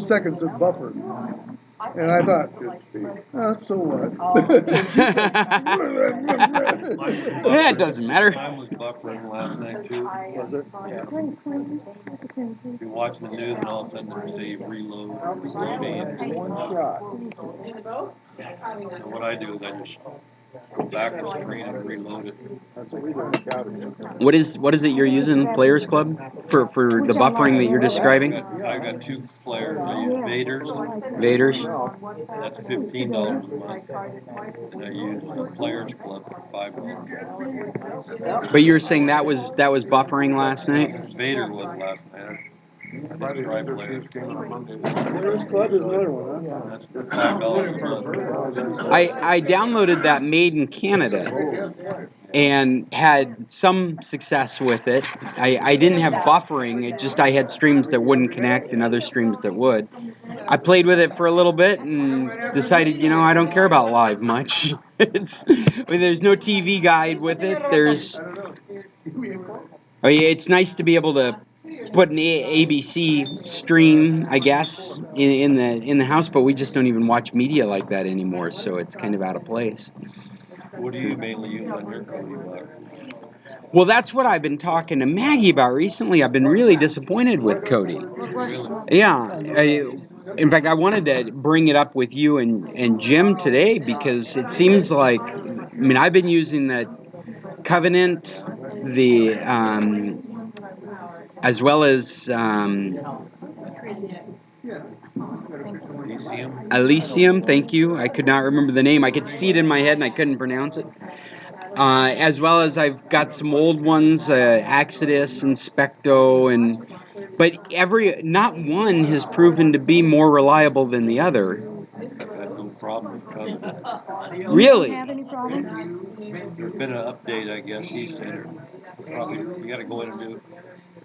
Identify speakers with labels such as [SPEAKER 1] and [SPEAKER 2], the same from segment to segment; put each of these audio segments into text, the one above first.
[SPEAKER 1] seconds of buffer. And I thought, so what?
[SPEAKER 2] Yeah, it doesn't matter.
[SPEAKER 3] Mine was buffering last night too.
[SPEAKER 1] Was it?
[SPEAKER 3] Yeah. You're watching the news and all of a sudden they say reload, loading.
[SPEAKER 1] One shot.
[SPEAKER 3] And what I do is I just go back to the screen and reload it.
[SPEAKER 1] That's what we done.
[SPEAKER 2] What is it you're using, Players Club, for the buffering that you're describing?
[SPEAKER 3] I've got two players. I use Vaders.
[SPEAKER 2] Vaders.
[SPEAKER 3] That's $15 a month. And I use Players Club for $5.
[SPEAKER 2] But you were saying that was buffering last night?
[SPEAKER 3] Vader was last night. I didn't try Players.
[SPEAKER 1] Players Club is another one, huh?
[SPEAKER 3] That's $5 a month.
[SPEAKER 2] I downloaded that made in Canada and had some success with it. I didn't have buffering, I had streams that wouldn't connect and other streams that would. I played with it for a little bit and decided, I don't care about live much. There's no TV guide with it. It's nice to be able to put an ABC stream, I guess, in the house, but we just don't even watch media like that anymore, so it's kind of out of place.
[SPEAKER 3] What do you mainly use on your Kodi box?
[SPEAKER 2] Well, that's what I've been talking to Maggie about recently. I've been really disappointed with Kodi.
[SPEAKER 3] Really?
[SPEAKER 2] Yeah. In fact, I wanted to bring it up with you and Jim today because it seems like, I've been using the Covenant, as well as Elysium, thank you. I could not remember the name. I could see it in my head and I couldn't pronounce it. As well as I've got some old ones, Exodus and Specto, but not one has proven to be more reliable than the other.
[SPEAKER 3] I've had no problem with Covenant.
[SPEAKER 2] Really?
[SPEAKER 4] You have any problem?
[SPEAKER 3] There's been an update, I guess. He said you got to go in and do it.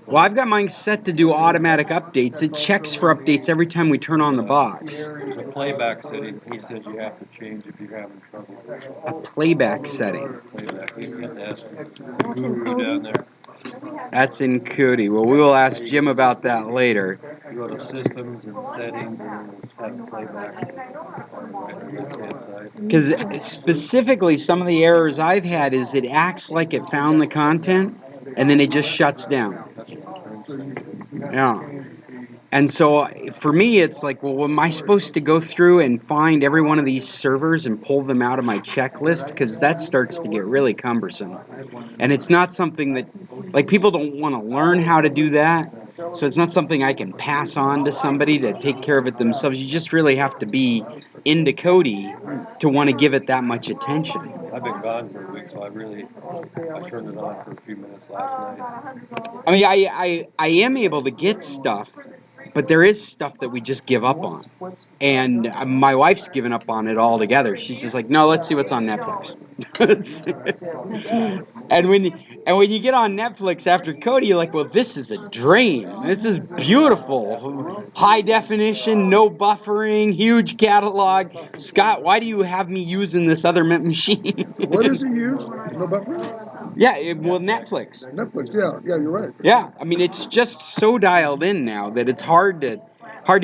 [SPEAKER 2] Well, I've got mine set to do automatic updates. It checks for updates every time we turn on the box.
[SPEAKER 3] There's a playback setting. He says you have to change if you're having trouble.
[SPEAKER 2] A playback setting.
[SPEAKER 3] Playback. You have to ask the guru down there.
[SPEAKER 2] That's in Kodi. Well, we will ask Jim about that later.
[SPEAKER 3] You go to systems and settings and we'll have playback.
[SPEAKER 2] Because specifically, some of the errors I've had is it acts like it found the content and then it just shuts down. Yeah. And so for me, it's like, well, am I supposed to go through and find every one of these servers and pull them out of my checklist? Because that starts to get really cumbersome. And it's not something that, people don't want to learn how to do that. So it's not something I can pass on to somebody to take care of it themselves. You just really have to be into Kodi to want to give it that much attention.
[SPEAKER 3] I've been gone for a week, so I turned it on for a few minutes last night.
[SPEAKER 2] I am able to get stuff, but there is stuff that we just give up on. And my wife's given up on it altogether. She's just like, no, let's see what's on Netflix. And when you get on Netflix after Kodi, you're like, well, this is a dream. This is beautiful. High definition, no buffering, huge catalog. Scott, why do you have me using this other machine?
[SPEAKER 1] What does he use? No buffering?
[SPEAKER 2] Yeah, Netflix.
[SPEAKER 1] Netflix, yeah, you're right.
[SPEAKER 2] Yeah, it's just so dialed in now that it's hard to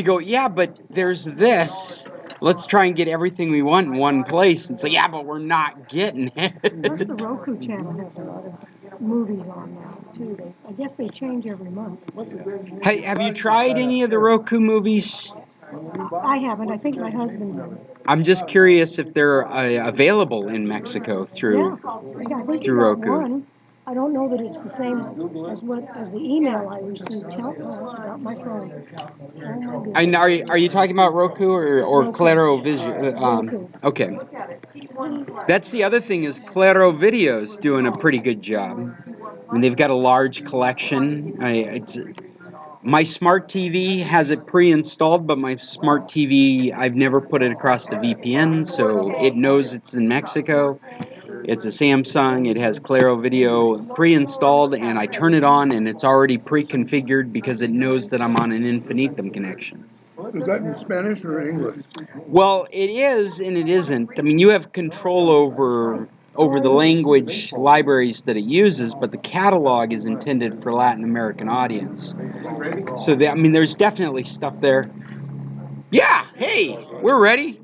[SPEAKER 2] go, yeah, but there's this. Let's try and get everything we want in one place. And say, yeah, but we're not getting it.
[SPEAKER 4] Plus the Roku channel has a lot of movies on now, too. I guess they change every month.
[SPEAKER 2] Hey, have you tried any of the Roku movies?
[SPEAKER 4] I haven't. I think my husband did.
[SPEAKER 2] I'm just curious if they're available in Mexico through Roku.
[SPEAKER 4] One. I don't know that it's the same as the email I received. About my phone.
[SPEAKER 2] And are you talking about Roku or Claro Vision?
[SPEAKER 4] Roku.
[SPEAKER 2] Okay. That's the other thing is Claro Video's doing a pretty good job. They've got a large collection. My smart TV has it pre-installed, but my smart TV, I've never put it across the VPN, so it knows it's in Mexico. It's a Samsung. It has Claro Video pre-installed, and I turn it on, and it's already pre-configured because it knows that I'm on an Infinitum connection.
[SPEAKER 1] Is that in Spanish or English?
[SPEAKER 2] Well, it is, and it isn't. You have control over the language libraries that it uses, but the catalog is intended for Latin American audience. So, there's definitely stuff there. Yeah, hey, we're ready.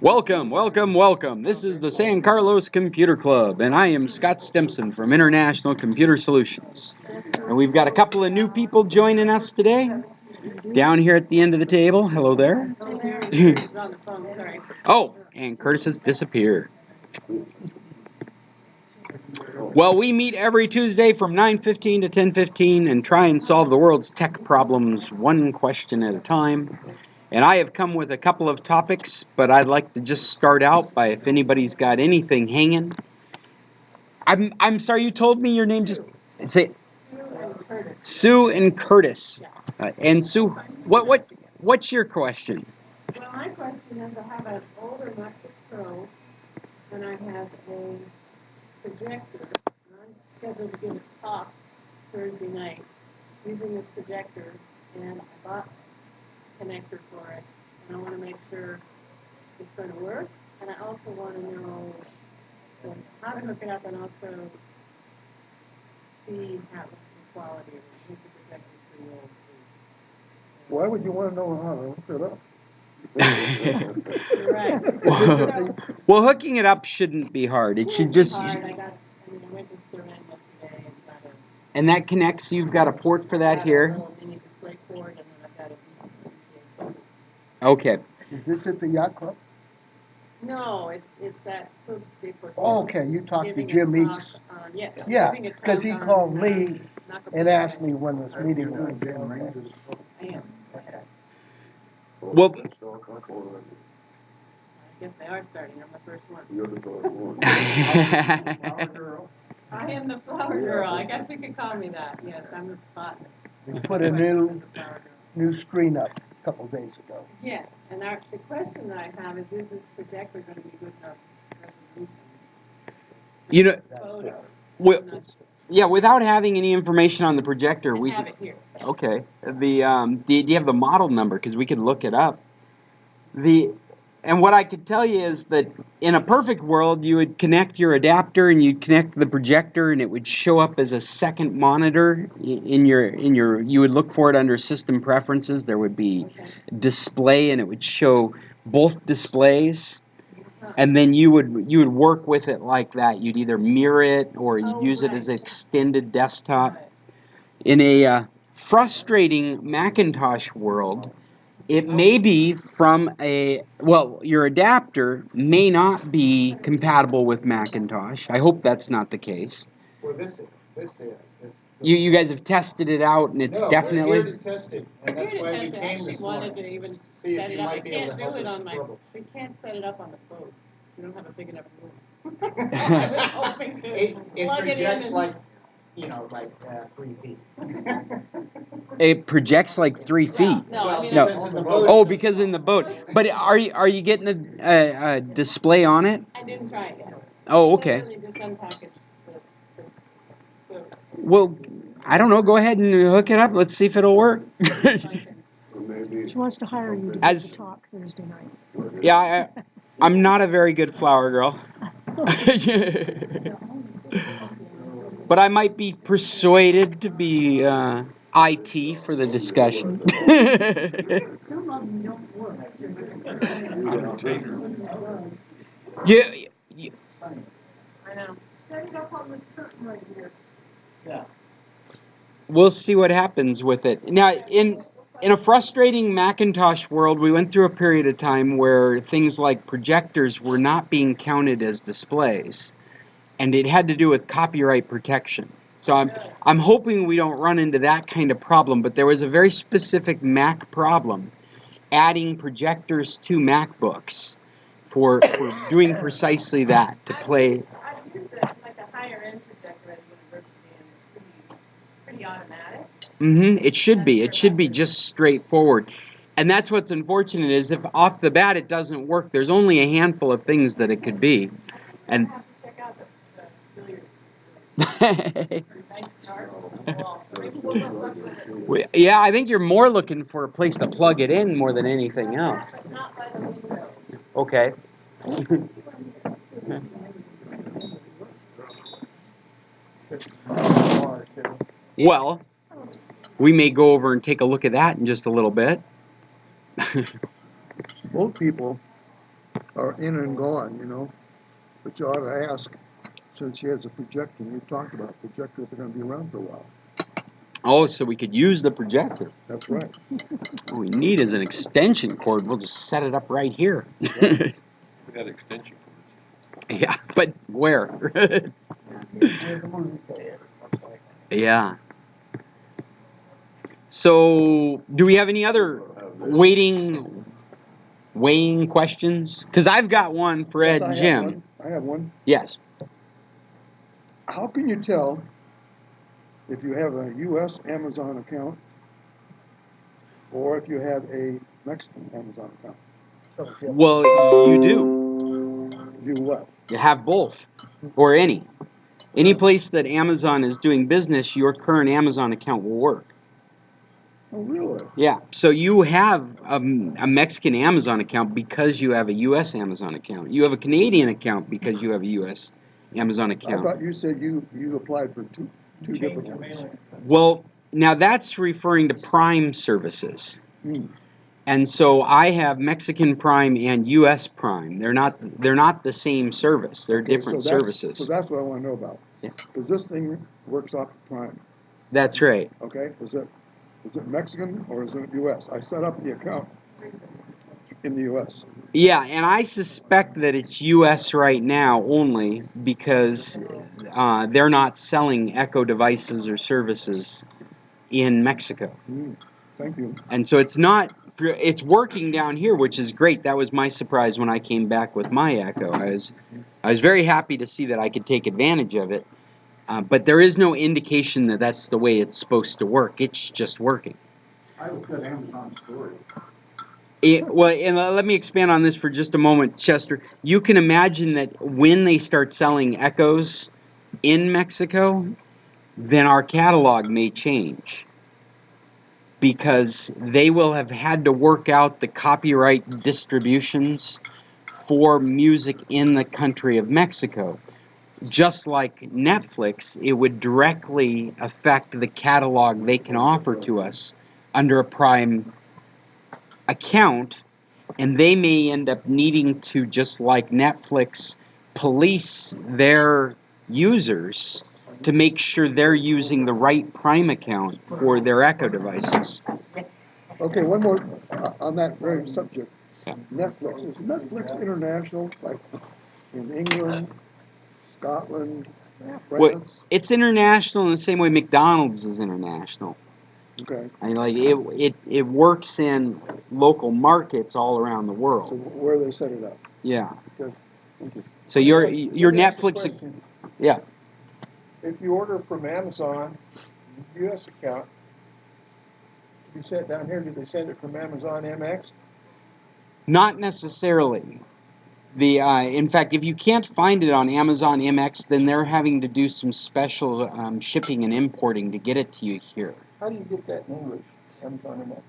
[SPEAKER 2] Welcome, welcome, welcome. This is the San Carlos Computer Club, and I am Scott Stimson from International Computer Solutions. And we've got a couple of new people joining us today. Down here at the end of the table. Hello there. Oh, and Curtis has disappeared. Well, we meet every Tuesday from 9:15 to 10:15 and try and solve the world's tech problems one question at a time. And I have come with a couple of topics, but I'd like to just start out by if anybody's got anything hanging. I'm sorry, you told me your name. Just say Sue and Curtis. And Sue, what's your question?
[SPEAKER 5] Well, my question is, I have an older MacBook Pro, and I have a projector. I'm scheduled to give a talk Thursday night using this projector, and I bought a connector for it, and I want to make sure it's going to work, and I also want to know how to hook it up and also see how the quality of it. I think the projector's pretty old.
[SPEAKER 1] Why would you want to know how to hook it up?
[SPEAKER 5] You're right.
[SPEAKER 2] Well, hooking it up shouldn't be hard. It should just.
[SPEAKER 5] I went to Stirman yesterday and got a.
[SPEAKER 2] And that connects. You've got a port for that here.
[SPEAKER 5] Mini display cord, and then I've got a.
[SPEAKER 2] Okay.
[SPEAKER 1] Is this at the yacht club?
[SPEAKER 5] No, it's that.
[SPEAKER 1] Oh, okay, you talked to Jim Meeks.
[SPEAKER 5] Yes.
[SPEAKER 1] Yeah, because he called me and asked me when this meeting was.
[SPEAKER 5] I am.
[SPEAKER 2] Well.
[SPEAKER 5] I guess they are starting. I'm the first one. I am the flower girl. I guess we could call me that. Yes, I'm the botanist.
[SPEAKER 1] We put a new screen up a couple days ago.
[SPEAKER 5] Yes, and the question that I have is this projector going to be good enough resolution?
[SPEAKER 2] You know,
[SPEAKER 5] Photos.
[SPEAKER 2] well, yeah. Without having any information on the projector, we
[SPEAKER 5] have it here.
[SPEAKER 2] Okay. Do you have the model number? Because we could look it up. And what I could tell you is that in a perfect world, you would connect your adapter and you'd connect the projector, and it would show up as a second monitor in your. You would look for it under System Preferences. There would be Display, and it would show both displays. And then you would work with it like that. You'd either mirror it or you'd use it as an extended desktop. In a frustrating Macintosh world, it may be from your adapter may not be compatible with Macintosh. I hope that's not the case.
[SPEAKER 6] Well, this is.
[SPEAKER 2] You guys have tested it out, and it's definitely.
[SPEAKER 6] We're here to test it, and that's why we came this morning.
[SPEAKER 5] To even
[SPEAKER 6] See
[SPEAKER 5] set
[SPEAKER 6] if
[SPEAKER 5] it
[SPEAKER 6] you
[SPEAKER 5] up.
[SPEAKER 6] might be able to help us struggle.
[SPEAKER 5] We can't set it up on the boat. We don't have a big enough room. I was hoping to
[SPEAKER 6] It
[SPEAKER 5] plug it in
[SPEAKER 6] projects
[SPEAKER 5] and-
[SPEAKER 6] like 3 feet.
[SPEAKER 2] It projects like 3 feet.
[SPEAKER 5] No, I mean,
[SPEAKER 2] No.
[SPEAKER 6] Because in the boat,
[SPEAKER 2] Oh, because in the boat. But are you getting a display on it?
[SPEAKER 5] I didn't try it yet.
[SPEAKER 2] Oh, okay.
[SPEAKER 5] Literally just unpackaged this. So,
[SPEAKER 2] Well, I don't know. Go ahead and hook it up. Let's see if it'll work.
[SPEAKER 4] She wants to hire you to give
[SPEAKER 2] As-
[SPEAKER 4] a talk Thursday night.
[SPEAKER 2] Yeah, I'm not a very good flower girl. But I might be persuaded to be IT for the discussion. Yeah.
[SPEAKER 5] I know. Set it up on this curtain right here.
[SPEAKER 6] Yeah.
[SPEAKER 2] We'll see what happens with it. Now, in a frustrating Macintosh world, we went through a period of time where things like projectors were not being counted as displays, and it had to do with copyright protection. So I'm hoping we don't run into that kind of problem, but there was a very specific Mac problem, adding projectors to MacBooks for doing precisely that, to play.
[SPEAKER 5] I've used it like a higher end projector at university, and it's pretty automatic.
[SPEAKER 2] It should be. It should be just straightforward. And that's what's unfortunate is if off the bat it doesn't work, there's only a handful of things that it could be. And
[SPEAKER 5] I have to check out the nice chart on the wall. So maybe we'll go first with it.
[SPEAKER 2] yeah, I think you're more looking for a place to plug it in more than anything else.
[SPEAKER 5] But not by the window.
[SPEAKER 2] Okay. Well, we may go over and take a look at that in just a little bit.
[SPEAKER 1] Both people are in and gone, you know, but you ought to ask, since she has a projector, we've talked about projectors, they're gonna be around for a while.
[SPEAKER 2] Oh, so we could use the projector.
[SPEAKER 1] That's right.
[SPEAKER 2] What we need is an extension cord. We'll just set it up right here.
[SPEAKER 3] We got extension cords.
[SPEAKER 2] Yeah, but where?
[SPEAKER 6] Where the movie player, looks like.
[SPEAKER 2] Yeah. So, do we have any other weighing questions? Because I've got one for
[SPEAKER 1] Yes,
[SPEAKER 2] Ed
[SPEAKER 1] I
[SPEAKER 2] and
[SPEAKER 1] have
[SPEAKER 2] Jim.
[SPEAKER 1] one. I have one.
[SPEAKER 2] Yes.
[SPEAKER 1] How can you tell if you have a US Amazon account or if you have a Mexican Amazon account?
[SPEAKER 2] Well, you do.
[SPEAKER 1] Do what?
[SPEAKER 2] You have both, or any. Any place that Amazon is doing business, your current Amazon account will work.
[SPEAKER 1] Oh, really?
[SPEAKER 2] Yeah. So you have a Mexican Amazon account because you have a U.S. Amazon account. You have a Canadian account because you have a U.S. Amazon
[SPEAKER 1] I
[SPEAKER 2] account.
[SPEAKER 1] thought you said you applied for two different ones.
[SPEAKER 2] Well, now that's referring to Prime services.
[SPEAKER 1] Hmm.
[SPEAKER 2] And so I have Mexican Prime and U.S. Prime. They're not the same service. They're
[SPEAKER 1] Okay,
[SPEAKER 2] different
[SPEAKER 1] so that's-
[SPEAKER 2] services.
[SPEAKER 1] So that's what I want to know about.
[SPEAKER 2] Yeah.
[SPEAKER 1] Because this thing works off of Prime,
[SPEAKER 2] That's right.
[SPEAKER 1] okay? Is it Mexican or is it US? I set up the account in the US.
[SPEAKER 2] Yeah, and I suspect that it's U.S. right now only because they're not selling Echo devices or services in Mexico.
[SPEAKER 1] Hmm. Thank you.
[SPEAKER 2] And so it's working down here, which is great. That was my surprise when I came back with my Echo. I was very happy to see that I could take advantage of it. But there is no indication that that's the way it's supposed to work. It's just working.
[SPEAKER 6] I would put Amazon storage.
[SPEAKER 2] Well, and let me expand on this for just a moment, Chester. You can imagine that when they start selling Echoes in Mexico, then our catalog may change because they will have had to work out the copyright distributions for music in the country of Mexico. Just like Netflix, it would directly affect the catalog they can offer to us under a Prime account, and they may end up needing to, just like Netflix, police their users to make sure they're using the right Prime account for their Echo devices.
[SPEAKER 1] Okay, one more on that very subject.
[SPEAKER 2] Yeah.
[SPEAKER 1] Netflix. Is Netflix international, like in England, Scotland,
[SPEAKER 2] Well,
[SPEAKER 1] France?
[SPEAKER 2] it's international in the same way McDonald's is international.
[SPEAKER 1] Okay.
[SPEAKER 2] I mean, like it works in local markets all around the
[SPEAKER 1] So
[SPEAKER 2] world.
[SPEAKER 1] where they set it up?
[SPEAKER 2] Yeah.
[SPEAKER 1] Okay. Thank you.
[SPEAKER 2] So your
[SPEAKER 7] Let me ask you a
[SPEAKER 2] Netflix,
[SPEAKER 7] question.
[SPEAKER 2] yeah.
[SPEAKER 7] If you order from Amazon, US account, to be sent down here, do they send it from Amazon MX?
[SPEAKER 2] Not necessarily. In fact, if you can't find it on Amazon MX, then they're having to do some special shipping and importing to get it to you here.
[SPEAKER 7] How do you get that in English, Amazon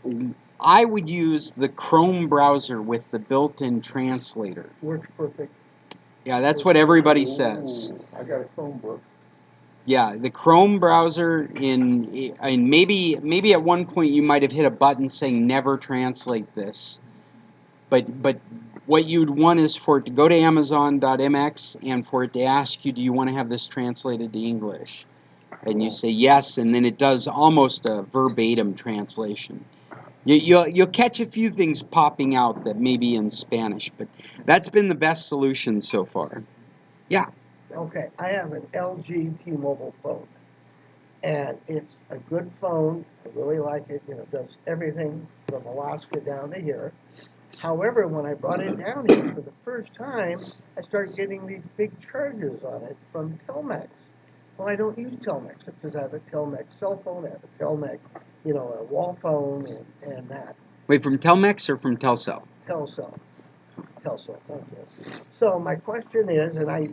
[SPEAKER 7] MX?
[SPEAKER 2] I would use the Chrome browser with the built-in translator.
[SPEAKER 7] Works perfect.
[SPEAKER 2] Yeah, that's what everybody says.
[SPEAKER 7] Ooh, I got a Chromebook.
[SPEAKER 2] Yeah, the Chrome browser and maybe at one point you might have hit a button saying never translate this. But what you'd want is for it to go to Amazon.mx and for it to ask you, do you want to have this translated to English? And you say yes, and then it does almost a verbatim translation. You'll catch a few things popping out that may be in Spanish, but that's been the best solution so far. Yeah.
[SPEAKER 8] Okay, I have an LG T-Mobile phone, and it's a good phone. I really like it. You know, it does everything from Alaska down to here. However, when I brought it down here for the first time, I started getting these big charges on it from Telmex. Well, I don't use Telmex because I have a Telmex cell phone, I have a Telmex, you know, a wall phone and that.
[SPEAKER 2] Wait, from Telmex or from Telcel?
[SPEAKER 8] Telcel, thank you. So my question is, and I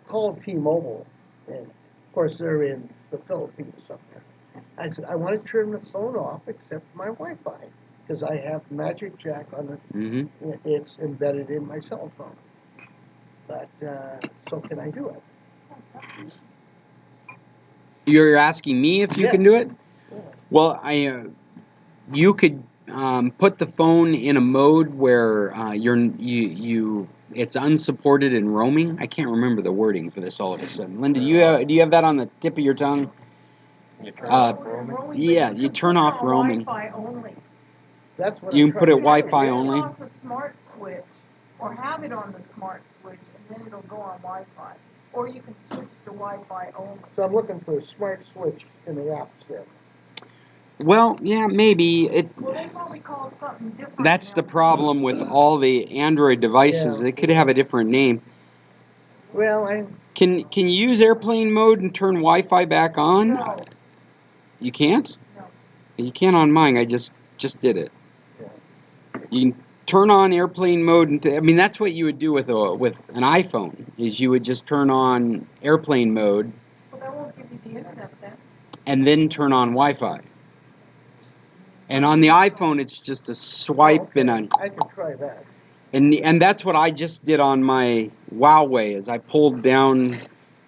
[SPEAKER 8] called T-Mobile, and of course they're in the Philippines somewhere. I said, I want to turn the phone off except my Wi-Fi, because I have Magic Jack on it.
[SPEAKER 2] Mm-hmm.
[SPEAKER 8] It's embedded in my cell phone. But, so can I do it?
[SPEAKER 2] You're asking me if you can do it?
[SPEAKER 8] Yeah.
[SPEAKER 2] Well, you could put the phone in a mode where it's unsupported in roaming. I can't remember the wording for this all of a sudden. Linda, do you have that on the tip of your tongue?
[SPEAKER 3] You turn off roaming.
[SPEAKER 2] Yeah, you turn off roaming.
[SPEAKER 6] Wi-Fi only.
[SPEAKER 8] That's what
[SPEAKER 2] You
[SPEAKER 8] I'm
[SPEAKER 2] can put
[SPEAKER 8] trying
[SPEAKER 2] it
[SPEAKER 8] to
[SPEAKER 2] Wi-Fi
[SPEAKER 8] do.
[SPEAKER 2] only.
[SPEAKER 6] Turn off the smart switch, or have it on the smart switch, and then it'll go on Wi-Fi. Or you can switch to Wi-Fi only.
[SPEAKER 8] So I'm looking for a smart switch in the apps there.
[SPEAKER 2] Well, yeah, maybe it.
[SPEAKER 6] Well, they probably call it something different.
[SPEAKER 2] That's the
[SPEAKER 6] now.
[SPEAKER 2] problem with all the Android devices.
[SPEAKER 8] Yeah.
[SPEAKER 2] It could have a different name.
[SPEAKER 8] Well,
[SPEAKER 2] Can you use airplane mode and turn Wi-Fi back on?
[SPEAKER 6] No,
[SPEAKER 2] You can't.
[SPEAKER 6] no.
[SPEAKER 2] You can't on mine. I just did it.
[SPEAKER 8] Yeah.
[SPEAKER 2] You can turn on airplane mode, and I mean that's what you would do with an iPhone. Is you would just turn on airplane mode
[SPEAKER 6] Well, that won't give you the internet then.
[SPEAKER 2] and then turn on Wi-Fi. And on the iPhone, it's just a swipe and a.
[SPEAKER 8] I can try that.
[SPEAKER 2] And that's what I just did on my Huawei. Is I pulled down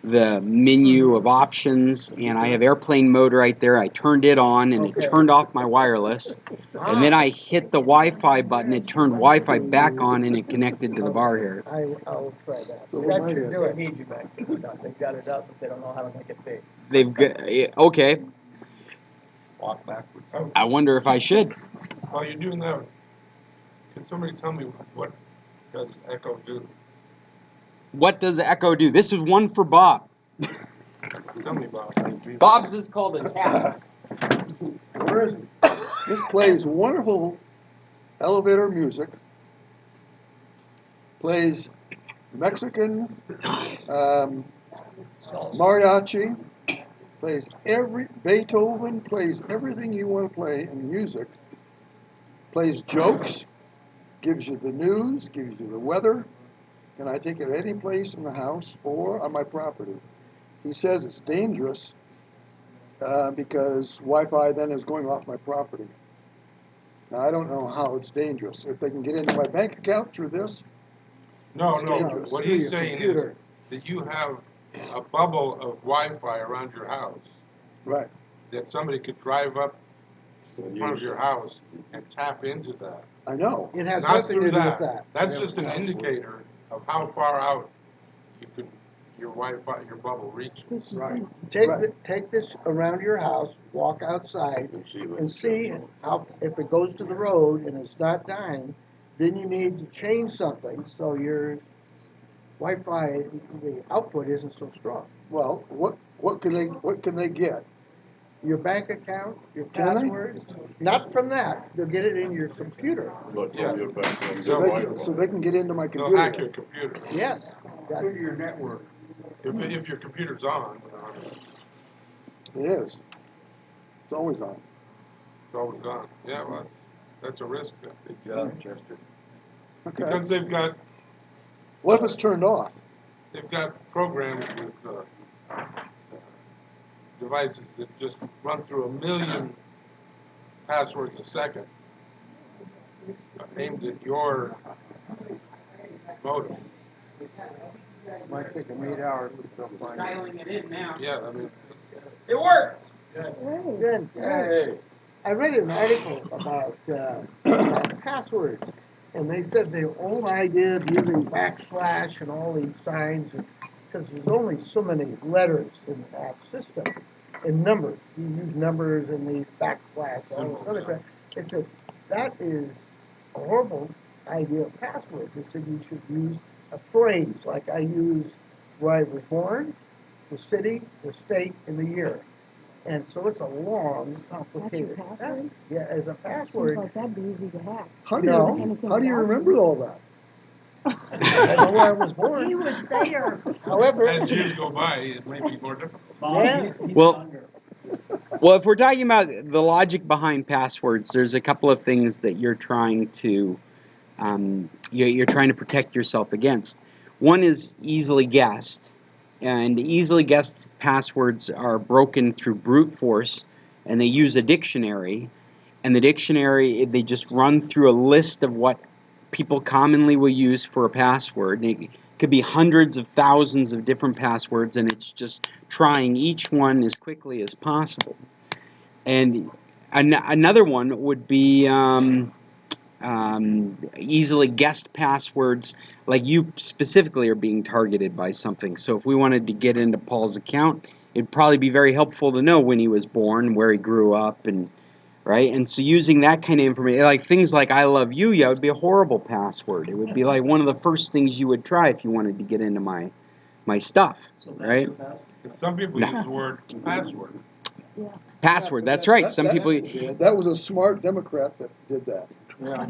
[SPEAKER 2] the menu of options, and I have airplane mode right there. I turned it on, and
[SPEAKER 8] Okay.
[SPEAKER 2] it turned off my wireless. And then I hit the Wi-Fi button. It turned Wi-Fi back on, and it connected to the bar here.
[SPEAKER 8] I'll try that.
[SPEAKER 1] So
[SPEAKER 8] That
[SPEAKER 1] we
[SPEAKER 8] should
[SPEAKER 1] might
[SPEAKER 8] do
[SPEAKER 1] have-
[SPEAKER 8] it.
[SPEAKER 9] Need you back. They've got it up, but they don't know how to make it big.
[SPEAKER 2] They've got okay.
[SPEAKER 3] Walk backwards.
[SPEAKER 2] I wonder if I should.
[SPEAKER 10] While you're doing that, can somebody tell me what does Echo do?
[SPEAKER 2] What does Echo do? This is one for Bob.
[SPEAKER 10] Tell me about it.
[SPEAKER 2] Bob's is called a tab.
[SPEAKER 1] Where is it? This plays wonderful elevator music. Plays Mexican mariachi. Plays Beethoven. Plays everything you want to play in music. Plays jokes. Gives you the news. Gives you the weather. And I take it any place in the house or on my property. He says it's dangerous because Wi-Fi then is going off my property. Now, I don't know how it's dangerous. If they can get into my bank account through this,
[SPEAKER 10] No,
[SPEAKER 1] It's
[SPEAKER 10] no,
[SPEAKER 1] dangerous.
[SPEAKER 10] what
[SPEAKER 8] Through
[SPEAKER 10] he's
[SPEAKER 8] your
[SPEAKER 10] saying is
[SPEAKER 8] computer.
[SPEAKER 10] that you have a bubble of Wi-Fi around your house,
[SPEAKER 1] right.
[SPEAKER 10] that somebody could drive up in front of your house and tap into that.
[SPEAKER 1] I know.
[SPEAKER 8] It has
[SPEAKER 10] Not
[SPEAKER 8] nothing to
[SPEAKER 10] through
[SPEAKER 8] do with
[SPEAKER 10] that.
[SPEAKER 8] that.
[SPEAKER 10] That's just an indicator of how far out your Wi-Fi, your bubble reaches.
[SPEAKER 1] Right.
[SPEAKER 8] Take this around your house, walk outside, and see how, if it goes to the road and it's not dying, then you need to change something so your Wi-Fi, the output isn't so strong.
[SPEAKER 1] Well, what can they get?
[SPEAKER 8] Your bank account, your
[SPEAKER 1] Can they?
[SPEAKER 8] passwords, not from that, they'll get it in your computer.
[SPEAKER 10] Yeah.
[SPEAKER 1] So they can get into my
[SPEAKER 10] They'll hack
[SPEAKER 1] computer.
[SPEAKER 10] your computer.
[SPEAKER 8] Yes. that-
[SPEAKER 10] your network. If your computer's on,
[SPEAKER 1] It is. It's always on.
[SPEAKER 10] it's always on. Yeah, well, that's a risk then.
[SPEAKER 3] Good job, Chester.
[SPEAKER 1] Okay.
[SPEAKER 10] Because they've got
[SPEAKER 1] What if it's turned off?
[SPEAKER 10] programs with devices that just run through 1 million passwords a second aimed at your modem.
[SPEAKER 7] Might take them 8 hours to still find it.
[SPEAKER 9] Dialing it in now.
[SPEAKER 10] Yeah, I mean,
[SPEAKER 9] It works.
[SPEAKER 8] Good. I read an article about passwords, and they said the old idea of using backslash and all these signs, because there's only so many letters in that system, and numbers. You use numbers and these backslash, all this other crap. They said that is a horrible idea of password. They said you should use a phrase like I use where I was born, the city, the state, and the year. And so it's a long, complicated.
[SPEAKER 4] That's your password?
[SPEAKER 8] Yeah, as a
[SPEAKER 4] Seems
[SPEAKER 8] password.
[SPEAKER 4] like that'd be easy to hack.
[SPEAKER 1] How do
[SPEAKER 8] No.
[SPEAKER 1] you
[SPEAKER 4] Anything
[SPEAKER 1] how do you
[SPEAKER 4] about
[SPEAKER 1] remember
[SPEAKER 4] you.
[SPEAKER 1] all that?
[SPEAKER 8] I know where I was
[SPEAKER 6] He
[SPEAKER 8] born.
[SPEAKER 6] was there.
[SPEAKER 8] However,
[SPEAKER 10] as years go by, it may be more difficult.
[SPEAKER 8] yeah,
[SPEAKER 2] Well, if we're talking about the logic behind passwords, there's a couple of things that you're trying to you're trying to protect yourself against. One is easily guessed, and easily guessed passwords are broken through brute force, and they use a dictionary, and the dictionary, they just run through a list of what people commonly will use for a password. And it could be hundreds of thousands of different passwords, and it's just trying each one as quickly as possible. And Another one would be easily guessed passwords, like you specifically are being targeted by something. So if we wanted to get into Paul's account, it'd probably be very helpful to know when he was born, where he grew up, and right. And so using that kind of information, like things like "I love you," yeah, would be a horrible password. It would be like one of the first things you would try if you wanted to get into my stuff, right?
[SPEAKER 10] Some people use the word password.
[SPEAKER 2] Password. That's right. Some people.
[SPEAKER 1] That was a smart Democrat that did that.
[SPEAKER 10] Yeah.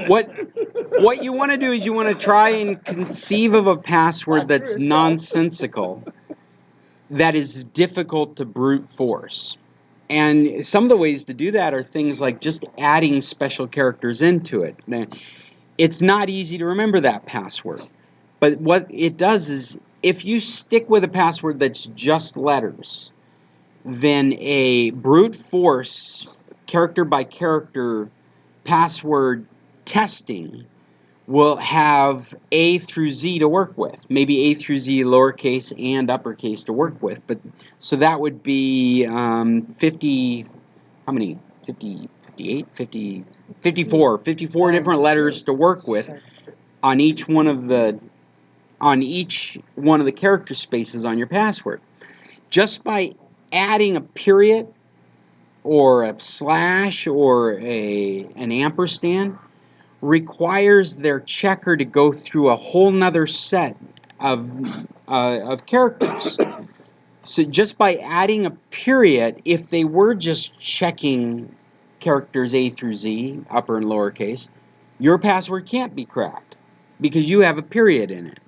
[SPEAKER 2] What you want to do is you want to try and conceive of a password that's nonsensical, that is difficult to brute force. And some of the ways to do that are things like just adding special characters into it. Now, it's not easy to remember that password, but what it does is if you stick with a password that's just letters, then a brute force, character by character password testing will have A through Z to work with. Maybe A through Z lowercase and uppercase to work with. But so that would be 50, how many? 50, 58, 50, 54 different letters to work with on each one of the character spaces on your password. Just by adding a period or a slash or an ampersand requires their checker to go through a whole nother set of characters. So just by adding a period, if they were just checking characters A through Z, upper and lowercase, your password can't be cracked because you have a period in it.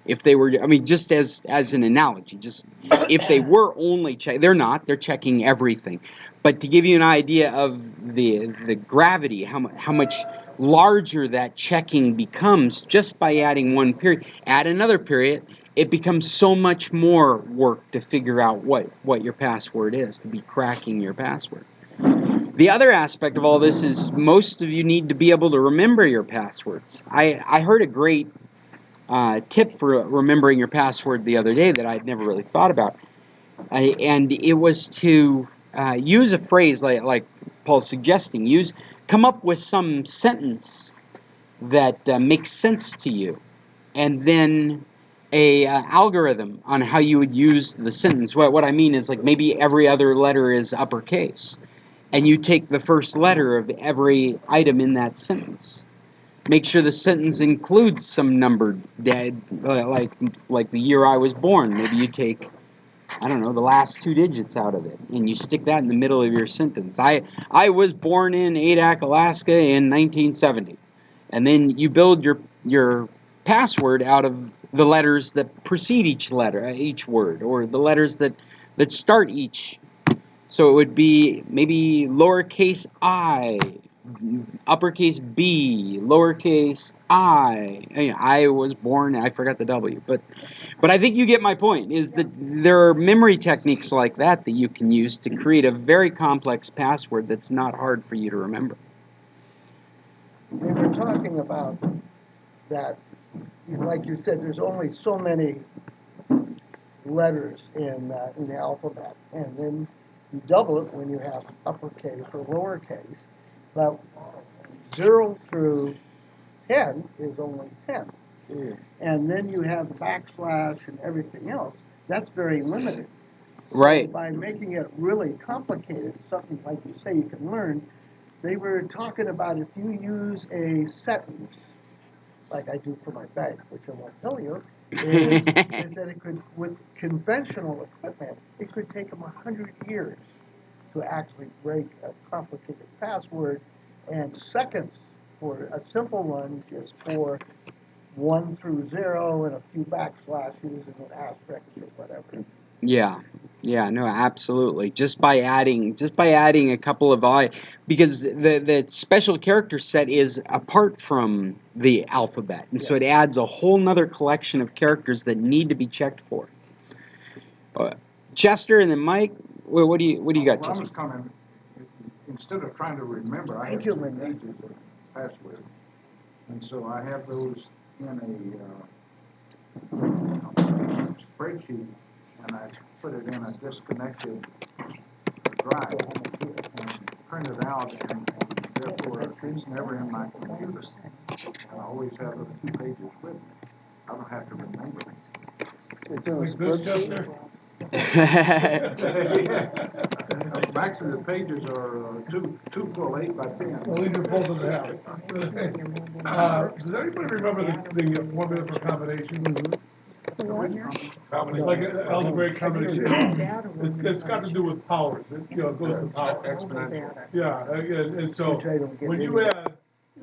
[SPEAKER 2] If they were, I mean, just as an analogy, just if they were only checking, they're checking everything. But to give you an idea of the gravity, how much larger that checking becomes just by adding one period, add another period, it becomes so much more work to figure out what your password is, to be cracking your password. The other aspect of all this is most of you need to be able to remember your passwords. I heard a great tip for remembering your password the other day that I'd never really thought about, and it was to use a phrase like Paul's suggesting. Come up with some sentence that makes sense to you, and then a algorithm on how you would use the sentence. What I mean is, like, maybe every other letter is uppercase, and you take the first letter of every item in that sentence. Make sure the sentence includes some numbered dead, like the year I was born. Maybe you take, I don't know, the last two digits out of it, and you stick that in the middle of your sentence. I was born in Adak, Alaska in 1970. And then you build your password out of the letters that precede each word, or the letters that start each. So it would be maybe lowercase I, uppercase B, lowercase I. I was born, I forgot the W, but I think you get my point, is that there are memory techniques like that you can use to create a very complex password that's not hard for you to remember.
[SPEAKER 8] They were talking about that, like you said, there's only so many letters in the alphabet, and then you double it when you have uppercase or lowercase. But 0 through 10 is only 10. And then you have backslash and everything else. That's very limited.
[SPEAKER 2] Right.
[SPEAKER 8] So by making it really complicated, something like you say you can learn, they were talking about if you use a sentence, like I do for my bank, which I won't tell you, is that it could, with conventional equipment, it could take them 100 years to actually break a complicated password, and seconds for a simple one, just for 1 through 0 and a few backslashes and an asterisk or whatever.
[SPEAKER 2] Yeah, no, absolutely. Just by adding a couple of because the special character set is apart from the alphabet, and so it adds a whole nother collection of characters that need to be checked for. Chester, and then Mike, what do you got, Chester?
[SPEAKER 10] I was coming, instead of trying to remember, I have
[SPEAKER 8] Thank you,
[SPEAKER 10] some pages of passwords, and so I have those in a spreadsheet, and I put it in a disconnected drive. And
[SPEAKER 11] print it out, and therefore it's never in my computer. And I always have those 2 pages with me. I don't have to remember them.
[SPEAKER 1] It's in a
[SPEAKER 11] Like this,
[SPEAKER 1] spreadsheet.
[SPEAKER 11] Actually, the pages are two full 8x10.
[SPEAKER 12] Well, these are both of them. Does anybody remember the formula for combination? Like an algebraic combination? It's got to do with powers, it goes to power.
[SPEAKER 10] Exponential.
[SPEAKER 12] Yeah, and so, when you add,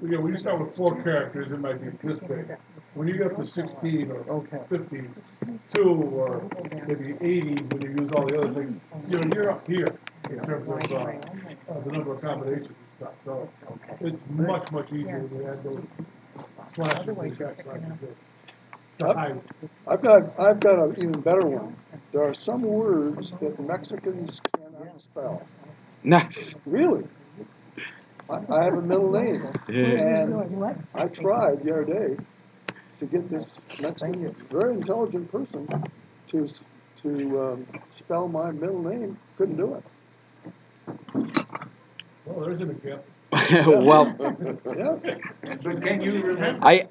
[SPEAKER 12] when you start with 4 characters, it might be this big. When you get up to 16 or 52 or maybe 80, when you use all the other things, you're up here in terms of the number of combinations and stuff. So it's much, much easier to add those slashes and backslashes to hide.
[SPEAKER 1] I've got an even better one. There are some words that Mexicans cannot spell.
[SPEAKER 2] Nice.
[SPEAKER 1] Really? I have a middle name,
[SPEAKER 4] Where's this
[SPEAKER 1] and
[SPEAKER 4] going? What?
[SPEAKER 1] I tried the other day to get this Mexican, very intelligent person to spell my middle name. Couldn't do it.
[SPEAKER 12] Well, there's an example.
[SPEAKER 2] Well,
[SPEAKER 1] Yeah,
[SPEAKER 11] But can you remember?
[SPEAKER 1] I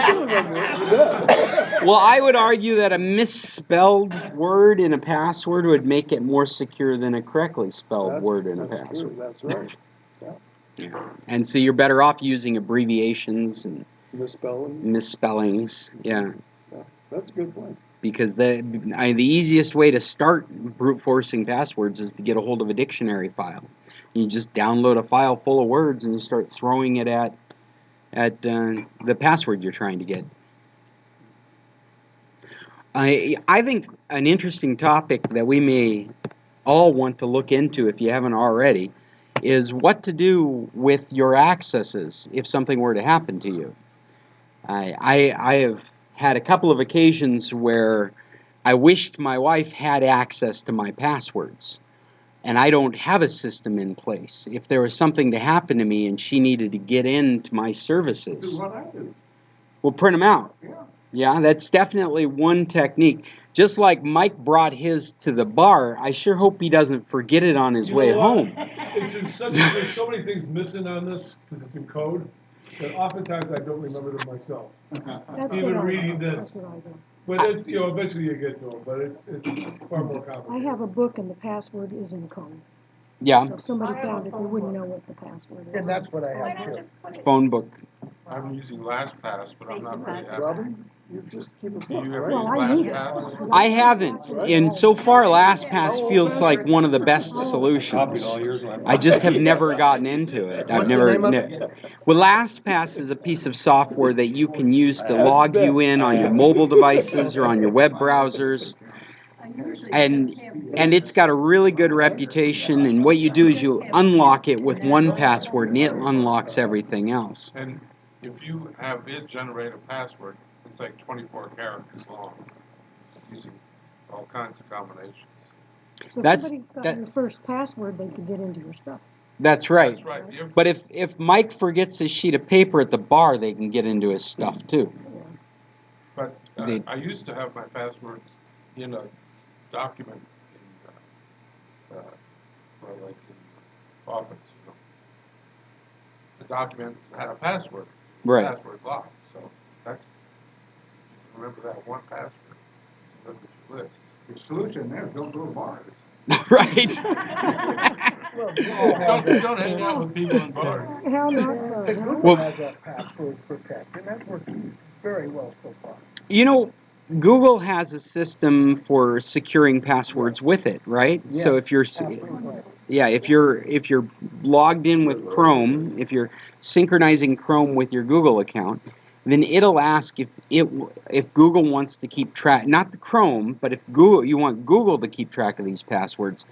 [SPEAKER 1] can remember it. You bet.
[SPEAKER 2] Well, I would argue that a misspelled word in a password would make it more secure than a correctly spelled word in a
[SPEAKER 1] That's
[SPEAKER 2] password.
[SPEAKER 1] true. That's right.
[SPEAKER 2] Yeah. And so you're better off using abbreviations and
[SPEAKER 1] Misspelling.
[SPEAKER 2] misspellings. Yeah.
[SPEAKER 1] Yeah, that's a good point.
[SPEAKER 2] Because the easiest way to start brute forcing passwords is to get a hold of a dictionary file. You just download a file full of words and you start throwing it at the password you're trying to get. I think an interesting topic that we may all want to look into, if you haven't already, is what to do with your accesses if something were to happen to you. I have had a couple of occasions where I wished my wife had access to my passwords, and I don't have a system in place. If there was something to happen to me and she needed to get into my services,
[SPEAKER 11] Do what I do.
[SPEAKER 2] we'll print them out.
[SPEAKER 11] Yeah.
[SPEAKER 2] Yeah, that's definitely one technique. Just like Mike brought his to the bar, I sure hope he doesn't forget it on his way home.
[SPEAKER 12] There's so many things missing on this, because it's in code, that oftentimes I don't remember them myself.
[SPEAKER 4] That's
[SPEAKER 12] Even
[SPEAKER 4] what I
[SPEAKER 12] reading
[SPEAKER 4] do.
[SPEAKER 12] this.
[SPEAKER 4] That's what I do.
[SPEAKER 12] But it's, eventually you get to them, but it's far more
[SPEAKER 4] I
[SPEAKER 12] complicated.
[SPEAKER 4] have a book and the password is in code.
[SPEAKER 2] Yeah,
[SPEAKER 4] So if somebody found it, they wouldn't know what the password is.
[SPEAKER 8] And that's what I have too.
[SPEAKER 2] phone book.
[SPEAKER 10] I'm using LastPass, but I'm not very happy.
[SPEAKER 1] Robin, you just keep a
[SPEAKER 10] Do
[SPEAKER 1] book,
[SPEAKER 10] you ever
[SPEAKER 1] right?
[SPEAKER 10] use
[SPEAKER 4] Well, I need it.
[SPEAKER 10] LastPass?
[SPEAKER 4] 'cause
[SPEAKER 2] I
[SPEAKER 4] have
[SPEAKER 2] haven't,
[SPEAKER 4] password.
[SPEAKER 2] and so far LastPass feels like one of the best
[SPEAKER 3] Copied
[SPEAKER 2] solutions.
[SPEAKER 3] all yours. And
[SPEAKER 2] I just have never gotten into it. I've
[SPEAKER 8] What's the
[SPEAKER 2] never.
[SPEAKER 8] name of it?
[SPEAKER 2] Well, LastPass is a piece of software that you can use to log
[SPEAKER 1] bet.
[SPEAKER 2] you in on your mobile devices or on your web browsers, and it's got a really good reputation. And what you do is you unlock it with one password, and it unlocks everything else.
[SPEAKER 10] And if you have it generate a password, it's like 24 characters long, using all kinds of combinations.
[SPEAKER 4] So if
[SPEAKER 2] That's-
[SPEAKER 4] somebody got
[SPEAKER 2] that-
[SPEAKER 4] your first password, they could get into your stuff.
[SPEAKER 2] That's right.
[SPEAKER 10] That's right.
[SPEAKER 2] But if Mike forgets his sheet of paper at the bar, they can get into his stuff too.
[SPEAKER 10] But
[SPEAKER 2] They-
[SPEAKER 10] I used to have my passwords in a document in, or like in Office, The document had a password.
[SPEAKER 2] Right.
[SPEAKER 10] Password locked, so that's, remember that one password, look at your list.
[SPEAKER 11] The solution there is don't go to bars.
[SPEAKER 2] Right.
[SPEAKER 8] Well, Google has
[SPEAKER 10] Don't hang out with people in bars.
[SPEAKER 4] How not so,
[SPEAKER 8] But
[SPEAKER 4] huh?
[SPEAKER 8] Google
[SPEAKER 2] Well-
[SPEAKER 8] has a password protect, and that works very well so far.
[SPEAKER 2] You know, Google has a system for securing passwords with it, right? So
[SPEAKER 8] Yes,
[SPEAKER 2] if you're
[SPEAKER 8] absolutely.
[SPEAKER 2] yeah, if you're logged in with Chrome, if you're synchronizing Chrome with your Google account, then it'll ask if Google wants to keep track, not the Chrome, but if you want Google to keep track of these passwords,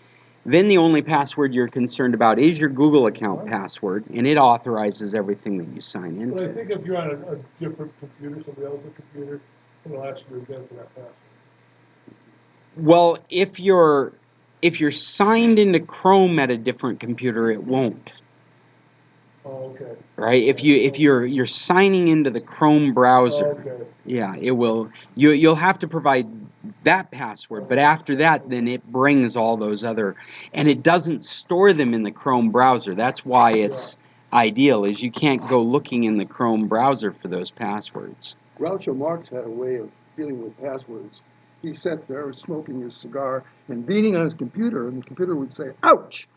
[SPEAKER 2] then the only password you're concerned about is your Google account password, and it authorizes everything that you sign
[SPEAKER 12] But I
[SPEAKER 2] into.
[SPEAKER 12] think if you're on a different computer, somebody else's computer, it'll ask you again for that password.
[SPEAKER 2] Well, if you're signed into Chrome at a different computer, it won't.
[SPEAKER 12] Oh, okay.
[SPEAKER 2] Right? If you're signing into the Chrome browser,
[SPEAKER 12] Okay.
[SPEAKER 2] yeah, it will. You'll have to provide that password. But after that, then it brings all those other, and it doesn't store them in the Chrome browser. That's why it's ideal, is you can't go looking in the Chrome browser for those passwords.
[SPEAKER 1] Groucho Marx had a way of dealing with passwords. He sat there smoking his cigar and beating on his computer, and the computer would say, ouch,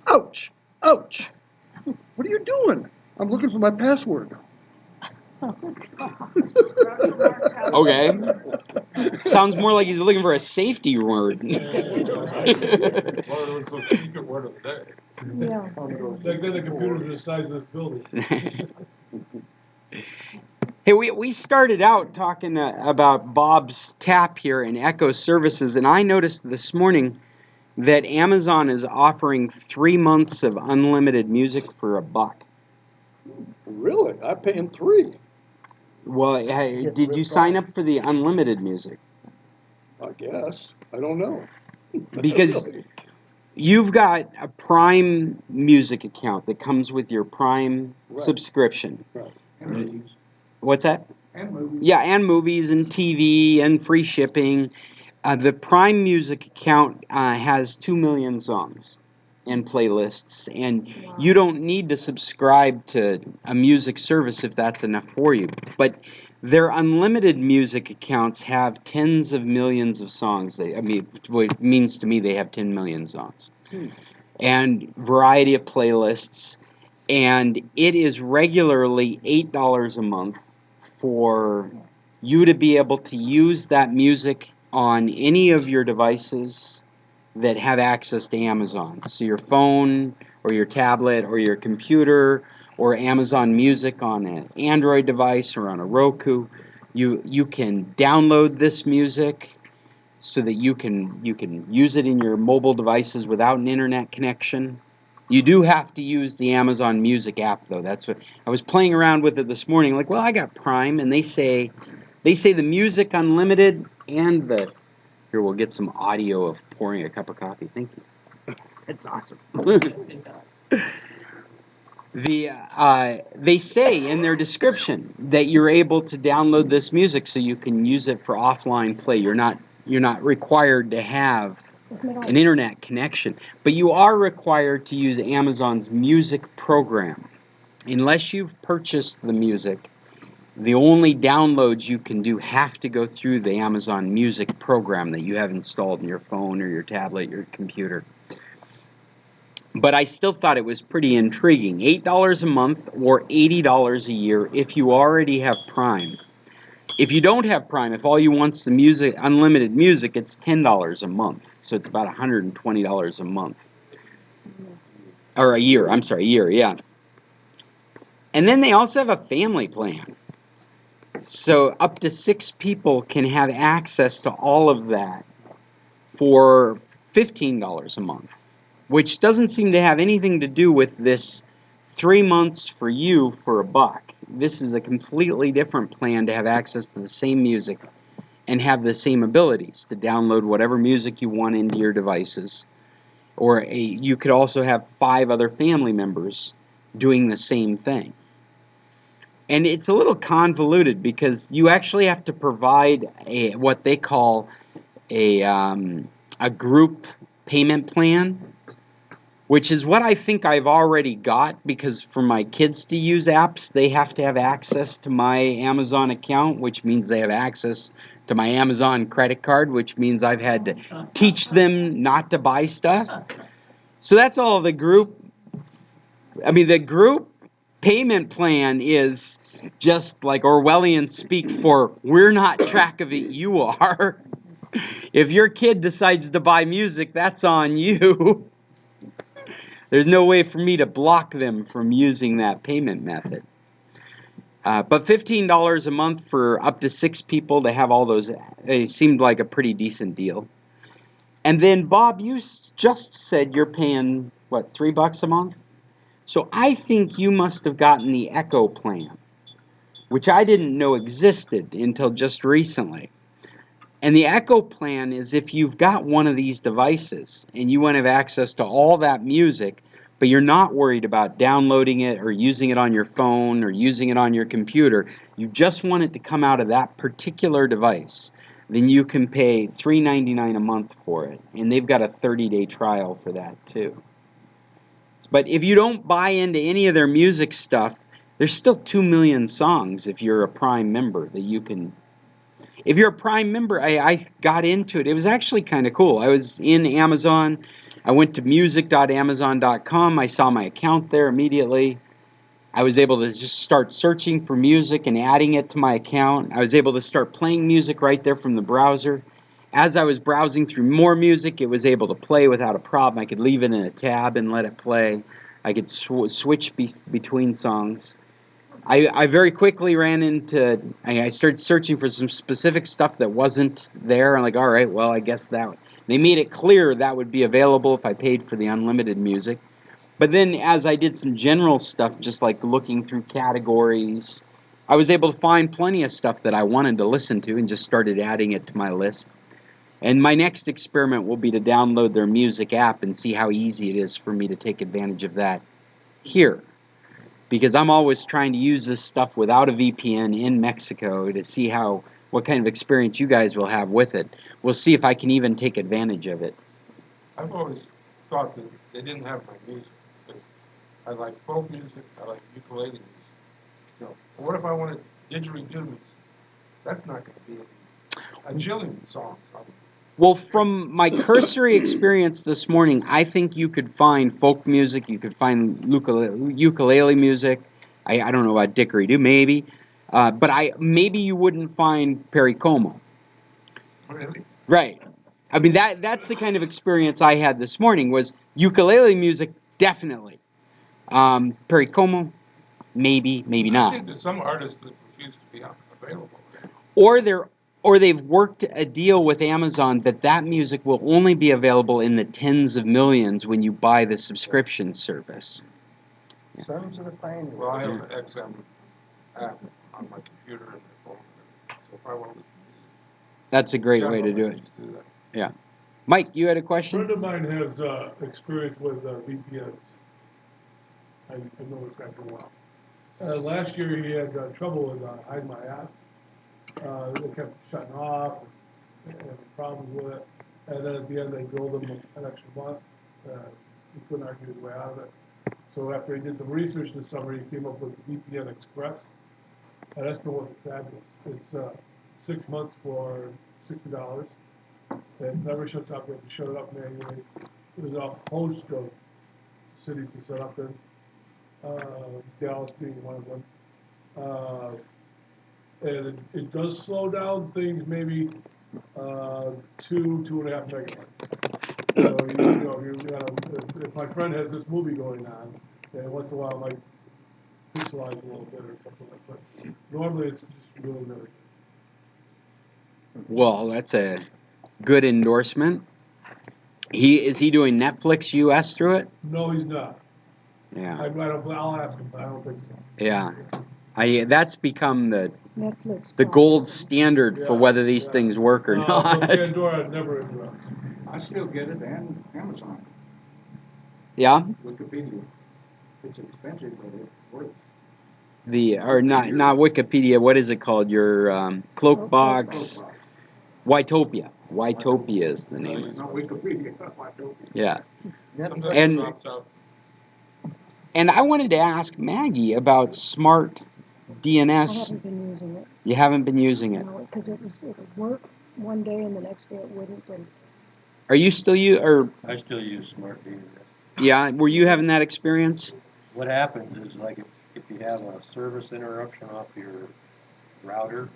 [SPEAKER 1] ouch, ouch. What are you doing? I'm looking for my password.
[SPEAKER 2] Okay. Sounds more like he's looking for a safety word.
[SPEAKER 10] Well, it was the secret word of the day.
[SPEAKER 4] Yeah.
[SPEAKER 12] Back then the computers were the size of this building.
[SPEAKER 2] Hey, we started out talking about Bob's Tap here and Echo Services, and I noticed this morning that Amazon is offering 3 months of unlimited music for $1.
[SPEAKER 1] Really? I'm paying $3.
[SPEAKER 2] Well, hey, did you sign up for the unlimited music?
[SPEAKER 1] I guess. I don't know.
[SPEAKER 2] Because
[SPEAKER 1] Really?
[SPEAKER 2] you've got a Prime Music account that comes with your Prime subscription.
[SPEAKER 1] Right.
[SPEAKER 11] And movies.
[SPEAKER 2] What's that?
[SPEAKER 11] And movies.
[SPEAKER 2] Yeah, and movies and TV and free shipping. The Prime Music account has 2 million songs and playlists, and you don't need to subscribe to a music service if that's enough for you. But their unlimited music accounts have tens of millions of songs. What it means to me, they have 10 million songs. And variety of playlists, and it is regularly $8 a month for you to be able to use that music on any of your devices that have access to Amazon. So your phone or your tablet or your computer or Amazon Music on an Android device or on a Roku. You can download this music so that you can use it in your mobile devices without an internet connection. You do have to use the Amazon Music app, though. That's what I was playing around with it this morning. Like, well, I got Prime, and they say the music unlimited and the. Here, we'll get some audio of pouring a cup of coffee. Thank you. That's awesome. They say in their description that you're able to download this music so you can use it for offline play. You're not required to have an internet connection, but you are required to use Amazon's music program. Unless you've purchased the music, the only downloads you can do have to go through the Amazon Music program that you have installed in your phone or your tablet, your computer. But I still thought it was pretty intriguing. $8 a month or $80 a year if you already have Prime. If you don't have Prime, if all you want is the music, unlimited music, it's $10 a month. So it's about $120 a month. Or a year, I'm sorry, a year, yeah. And then they also have a family plan. So up to 6 people can have access to all of that for $15 a month, which doesn't seem to have anything to do with this 3 months for you for $1. This is a completely different plan to have access to the same music and have the same abilities to download whatever music you want into your devices. Or you could also have 5 other family members doing the same thing. And it's a little convoluted because you actually have to provide what they call a group payment plan, which is what I think I've already got, because for my kids to use apps, they have to have access to my Amazon account, which means they have access to my Amazon credit card, which means I've had to teach them not to buy stuff. So that's all the group. I mean, the group payment plan is just like Orwellian speak for, we're not track of it, you are. If your kid decides to buy music, that's on you. There's no way for me to block them from using that payment method. But $15 a month for up to 6 people to have all those, it seemed like a pretty decent deal. And then, Bob, you just said you're paying, what, $3 a month? So I think you must have gotten the Echo plan, which I didn't know existed until just recently. And the Echo plan is if you've got one of these devices and you want to have access to all that music, but you're not worried about downloading it or using it on your phone or using it on your computer, you just want it to come out of that particular device, then you can pay $3.99 a month for it, and they've got a 30-day trial for that too. But if you don't buy into any of their music stuff, there's still 2 million songs if you're a Prime member that you can. If you're a Prime member, I got into it. It was actually kind of cool. I was in Amazon. I went to music.amazon.com. I saw my account there immediately. I was able to just start searching for music and adding it to my account. I was able to start playing music right there from the browser. As I was browsing through more music, it was able to play without a problem. I could leave it in a tab and let it play. I could switch between songs. I very quickly ran into, I started searching for some specific stuff that wasn't there. I'm like, all right, well, I guess that, they made it clear that would be available if I paid for the unlimited music. But then as I did some general stuff, just like looking through categories, I was able to find plenty of stuff that I wanted to listen to and just started adding it to my list. And my next experiment will be to download their music app and see how easy it is for me to take advantage of that here. Because I'm always trying to use this stuff without a VPN in Mexico to see what kind of experience you guys will have with it. We'll see if I can even take advantage of it.
[SPEAKER 10] I've always thought that they didn't have my music. Because I like folk music, I like ukulele music. You know, what if I wanted didgeridoo music? That's not going to be a jillion songs.
[SPEAKER 2] Well, from my cursory experience this morning, I think you could find folk music, you could find ukulele music. I don't know about didgeridoo, maybe. But maybe you wouldn't find Perry Como.
[SPEAKER 10] Really?
[SPEAKER 2] Right. I mean, that's the kind of experience I had this morning, was ukulele music, definitely. Perry Como, maybe not.
[SPEAKER 10] I think there's some artists that refuse to be available.
[SPEAKER 2] Or they've worked a deal with Amazon that music will only be available in the tens of millions when you buy the subscription service.
[SPEAKER 8] Yeah. Sons of the Pioneer.
[SPEAKER 10] Well, I have an XM app on my computer and my phone. So if I want to listen to music,
[SPEAKER 2] that's a great way to do it. Yeah. Mike, you had a question?
[SPEAKER 12] A friend of mine has experience with VPNs. I know this guy for a while. Last year he had trouble with Hide My App. They kept shutting off and problems with it. And then at the end they billed him an extra month. He couldn't argue his way out of it. So after he did some research this summer, he came up with VPN Express. And that's been working fabulous. It's 6 months for $60. It never shuts off. You have to shut it up manually. There's a host of cities to set up in. Dallas being one of them. And it does slow down things maybe 2.5 megabytes. So if my friend has this movie going on, and once in a while it might pixelize a little bit or something like that. Normally it's just really good.
[SPEAKER 2] Well, that's a good endorsement. Is he doing Netflix US through it?
[SPEAKER 12] No, he's not.
[SPEAKER 2] Yeah.
[SPEAKER 12] I'll ask him, but I don't think so.
[SPEAKER 2] Yeah. That's become the
[SPEAKER 4] Netflix.
[SPEAKER 2] gold standard for whether these things work or not.
[SPEAKER 12] Pandora never interrupts.
[SPEAKER 11] I still get it, and Amazon.
[SPEAKER 2] Yeah?
[SPEAKER 11] Wikipedia. It's expensive, but it works.
[SPEAKER 2] Not Wikipedia, what is it called? Your Cloakbox. Wytopia. Wytopia is the name.
[SPEAKER 11] Not Wikipedia, Wytopia.
[SPEAKER 2] Yeah.
[SPEAKER 10] Sometimes
[SPEAKER 2] And I wanted to ask Maggie about Smart DNS.
[SPEAKER 4] I haven't been using it.
[SPEAKER 2] You haven't been using it?
[SPEAKER 4] No, because it would work one day and the next day it wouldn't. And
[SPEAKER 2] Are you still
[SPEAKER 3] I still use Smart DNS.
[SPEAKER 2] Yeah, were you having that experience?
[SPEAKER 3] What happens is, like, if you have a service interruption off your router,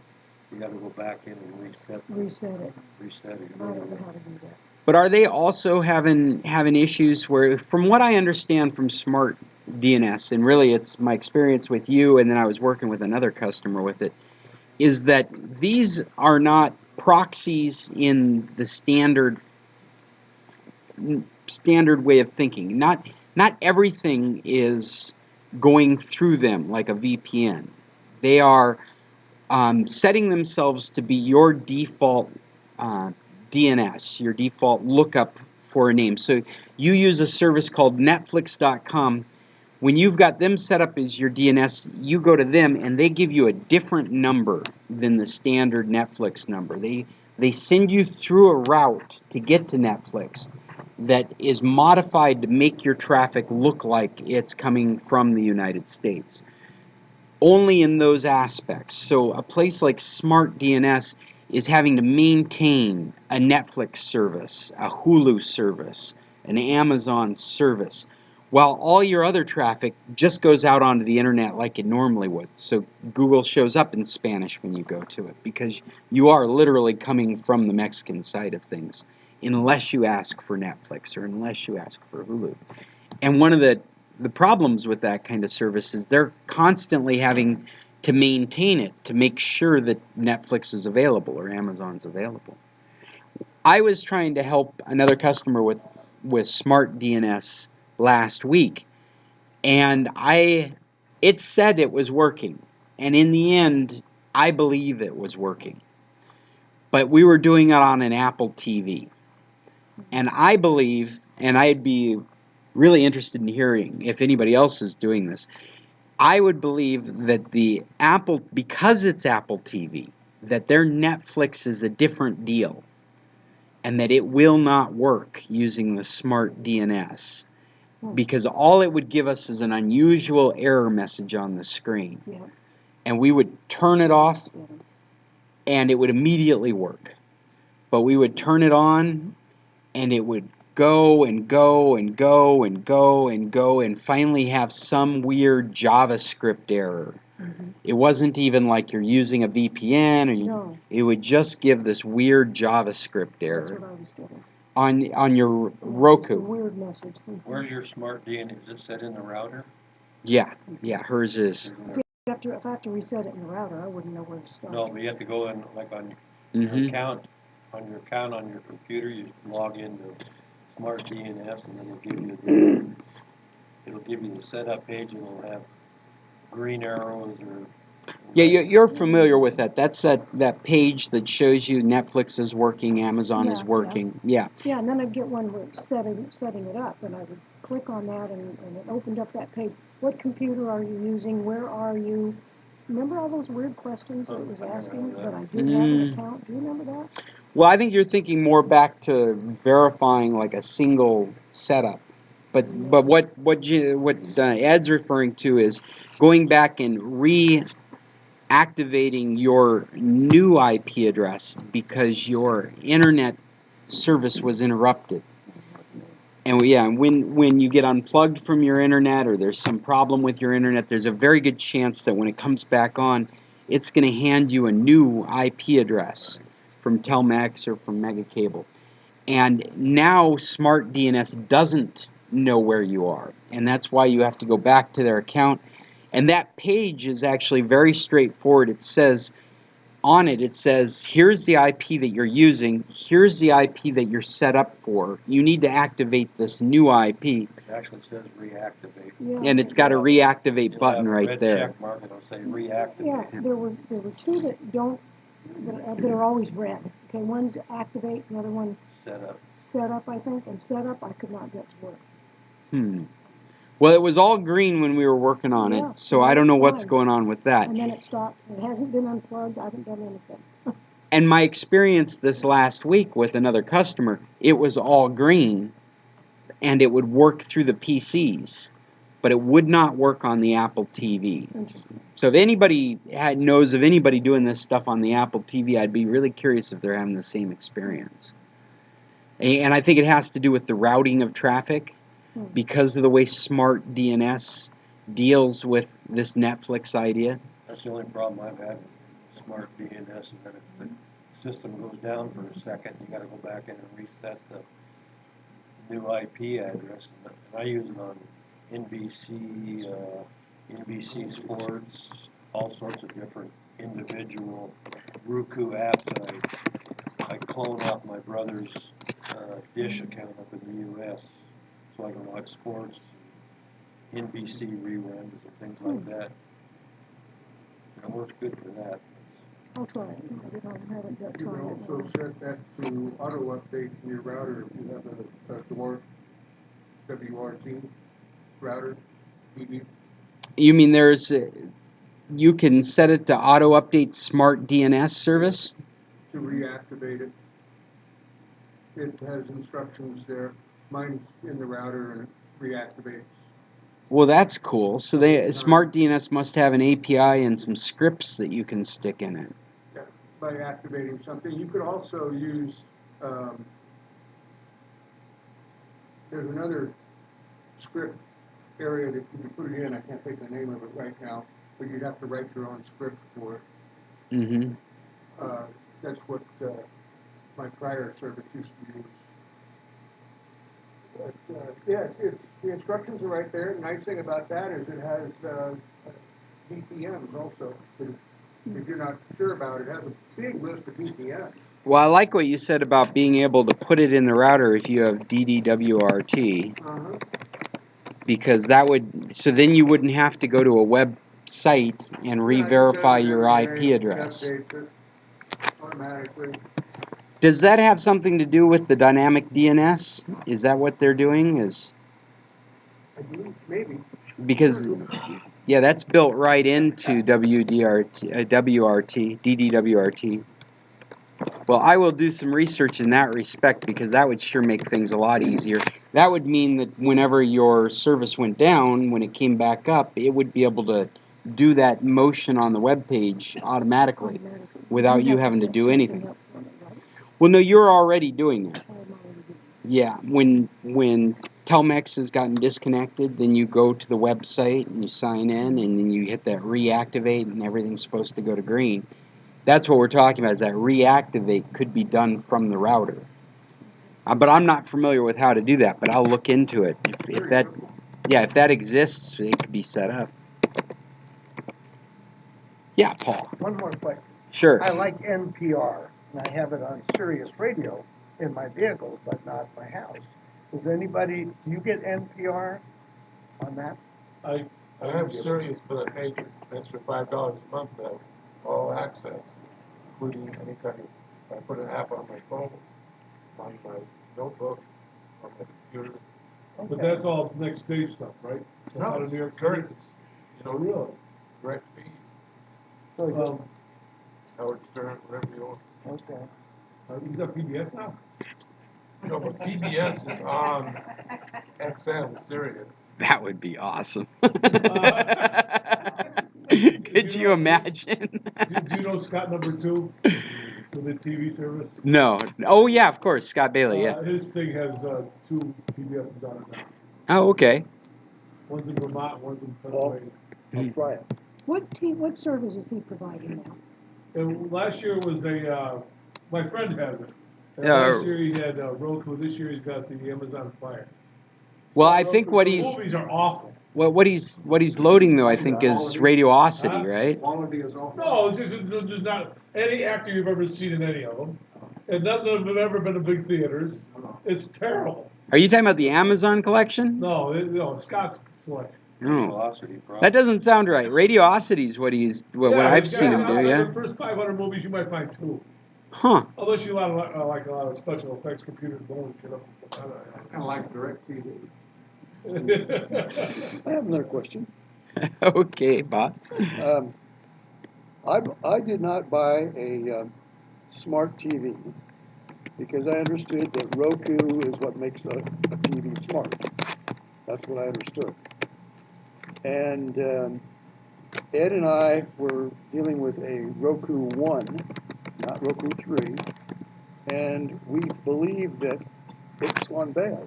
[SPEAKER 3] you got to go back in and reset it.
[SPEAKER 4] reset it.
[SPEAKER 3] Reset it.
[SPEAKER 4] I don't know how to do that.
[SPEAKER 2] But are they also having issues where, from what I understand from Smart DNS, and really it's my experience with you, and then I was working with another customer with it, is that these are not proxies in the standard way of thinking. Not everything is going through them like a VPN. They are setting themselves to be your default DNS, your default lookup for a name. So you use a service called Netflix.com. When you've got them set up as your DNS, you go to them and they give you a different number than the standard Netflix number. They they send you through a route to get to Netflix that is modified to make your traffic look like it's coming from the United States. Only in those aspects. So a place like Smart DNS is having to maintain a Netflix service, a Hulu service, an Amazon service, while all your other traffic just goes out onto the internet like it normally would. So Google shows up in Spanish when you go to it, because you are literally coming from the Mexican side of things, unless you ask for Netflix or unless you ask for Hulu. And one of the problems with that kind of service is they're constantly having to maintain it to make sure that Netflix is available or Amazon's available. I was trying to help another customer with Smart DNS last week, and it said it was working, and in the end I believe it was working, but we were doing it on an Apple TV, and I believe, and I'd be really interested in hearing if anybody else is doing this, I would believe that the Apple, because it's Apple TV, that their Netflix is a different deal, and that it will not work using the Smart DNS, because all it would give us is an unusual error message on the screen.
[SPEAKER 4] Yeah.
[SPEAKER 2] And we would turn it off, and it would immediately work. But we would turn it on, and it would go and go and go and go and go and finally have some weird JavaScript error. Mm-hmm. It wasn't even like you're using a VPN, or it would just give this weird JavaScript error.
[SPEAKER 4] That's what I was getting.
[SPEAKER 2] On your Roku.
[SPEAKER 4] A weird message.
[SPEAKER 3] Where's your Smart DNS? Is it set in the router?
[SPEAKER 2] Yeah, hers is.
[SPEAKER 4] If I have to reset it in the router, I wouldn't know where to start.
[SPEAKER 3] No, but you have to go in, like on your account, on your computer, you log into Smart DNS, and then it'll give you the setup page, and it'll have green arrows or.
[SPEAKER 2] Yeah, you're familiar with that. That's that page that shows you Netflix is working, Amazon is working. Yeah.
[SPEAKER 4] Yeah, and then I'd get one with setting it up, and I would click on that, and it opened up that page. What computer are you using? Where are you? Remember all those weird questions that it was asking that I didn't have an account? Do you remember that?
[SPEAKER 2] Well, I think you're thinking more back to verifying like a single setup. But what Ed's referring to is going back and reactivating your new IP address because your internet service was interrupted. And when you get unplugged from your internet, or there's some problem with your internet, there's a very good chance that when it comes back on, it's going to hand you a new IP address from Telmex or from Megacable. And now Smart DNS doesn't know where you are, and that's why you have to go back to their account. And that page is actually very straightforward. It says, here's the IP that you're using, here's the IP that you're set up for. You need to activate this new IP.
[SPEAKER 3] It actually says reactivate.
[SPEAKER 4] Yeah.
[SPEAKER 2] And it's got a reactivate button right there.
[SPEAKER 3] Check mark, it'll say reactivate.
[SPEAKER 4] Yeah, there were two that are always red. Okay, one's activate, the other one set up, I think, and set up I could not get to work.
[SPEAKER 2] Well, it was all green when we were working on it, so I don't know what's going on with that.
[SPEAKER 4] And then it stopped. It hasn't been unplugged. I haven't done anything.
[SPEAKER 2] And my experience this last week with another customer, it was all green, and it would work through the PCs, but it would not work on the Apple TVs. So if anybody knows of anybody doing this stuff on the Apple TV, I'd be really curious if they're having the same experience. And I think it has to do with the routing of traffic, because of the way Smart DNS deals with this Netflix idea.
[SPEAKER 3] That's the only problem I've had with Smart DNS, is that if the system goes down for a second, you got to go back in and reset the new IP address. And I use it on NBC Sports, all sorts of different individual Roku apps. I clone off my brother's Dish account up in the U.S. so I can watch sports, NBC reruns, and things like that. It works good for that.
[SPEAKER 4] I'll try it. I haven't got
[SPEAKER 7] You can also set that to auto update in your router if you have a WRT router, TV.
[SPEAKER 2] You mean you can set it to auto update Smart DNS service?
[SPEAKER 7] to reactivate it. It has instructions there. Mine's in the router and it reactivates.
[SPEAKER 2] Well, that's cool. So Smart DNS must have an API and some scripts that you can stick in it.
[SPEAKER 7] Yeah, by activating something. You could also use, there's another script area that you can put it in. I can't think of the name of it right now, but you'd have to write your own script for it.
[SPEAKER 2] Mm-hmm.
[SPEAKER 7] That's what my prior service used to use. But, yeah, the instructions are right there. The nice thing about that is it has VPNs also. If you're not sure about it, it has a big list of VPNs.
[SPEAKER 2] Well, I like what you said about being able to put it in the router if you have DDWRT, because that would, so then you wouldn't have to go to a website and re-verify your IP address.
[SPEAKER 7] Automatically.
[SPEAKER 2] Does that have something to do with the dynamic DNS? Is that what they're doing?
[SPEAKER 7] I believe, maybe.
[SPEAKER 2] Because, yeah, that's built right into DDWRT. Well, I will do some research in that respect because that would sure make things a lot easier. That would mean that whenever your service went down, when it came back up, it would be able to do that motion on the web page automatically without you having to do anything. Well, no, you're already doing it. Yeah, when Telmex has gotten disconnected, then you go to the website and you sign in, and then you hit that reactivate, and everything's supposed to go to green. That's what we're talking about, is that reactivate could be done from the router. But I'm not familiar with how to do that, but I'll look into it. If that exists, it could be set up. Yeah, Paul.
[SPEAKER 8] One more question.
[SPEAKER 2] Sure.
[SPEAKER 8] I like NPR, and I have it on Sirius Radio in my vehicles, but not my house. Does anybody, do you get NPR on that?
[SPEAKER 10] I have Sirius, but I pay an extra $5 a month to have all access, including any kind of, I put an app on my phone, on my notebook, on my computer.
[SPEAKER 12] But that's all next day stuff, right? So
[SPEAKER 10] No,
[SPEAKER 12] out of
[SPEAKER 10] it's
[SPEAKER 12] New York
[SPEAKER 10] current,
[SPEAKER 12] City.
[SPEAKER 10] it's,
[SPEAKER 12] Really?
[SPEAKER 10] direct feed,
[SPEAKER 12] Um,
[SPEAKER 10] Howard Stern, whatever you want.
[SPEAKER 8] Okay.
[SPEAKER 12] He's on PBS now?
[SPEAKER 10] No, but PBS is on XM Sirius.
[SPEAKER 2] That would be awesome.
[SPEAKER 12] Do
[SPEAKER 2] Could you imagine?
[SPEAKER 12] you know Scott number 2 with the TV service?
[SPEAKER 2] No. Oh, yeah, of course, Scott Bailey, yeah.
[SPEAKER 12] His thing has 2 PBSs on it now.
[SPEAKER 2] Oh, okay.
[SPEAKER 12] One's in Vermont, one's in Pennsylvania.
[SPEAKER 7] I'll try it.
[SPEAKER 4] What service is he providing now?
[SPEAKER 12] And last year was my friend has it. And
[SPEAKER 2] Yeah.
[SPEAKER 12] last year he had Roku. This year he's got the Amazon Fire.
[SPEAKER 2] Well, I think what
[SPEAKER 12] The
[SPEAKER 2] he's
[SPEAKER 12] movies are awful.
[SPEAKER 2] what he's loading though, I think, is Radiosity, right?
[SPEAKER 7] Quality is awful.
[SPEAKER 12] No, there's not any actor you've ever seen in any of them, and none of them have ever been in big theaters. It's terrible.
[SPEAKER 2] Are you talking about the Amazon collection?
[SPEAKER 12] No, Scott's selection.
[SPEAKER 2] Oh. That doesn't sound right. Radiosity is what I've seen him do, yeah.
[SPEAKER 12] The first 500 movies you might find 2.
[SPEAKER 2] Huh.
[SPEAKER 12] Unless you like a lot of special effects, computers blowing shit up.
[SPEAKER 11] It's kind of like DirecTV.
[SPEAKER 1] I have another question.
[SPEAKER 2] Okay, Bob.
[SPEAKER 1] I did not buy a smart TV because I understood that Roku is what makes a TV smart. That's what I understood. And Ed and I were dealing with a Roku 1, not Roku 3, and we believe that it's gone bad.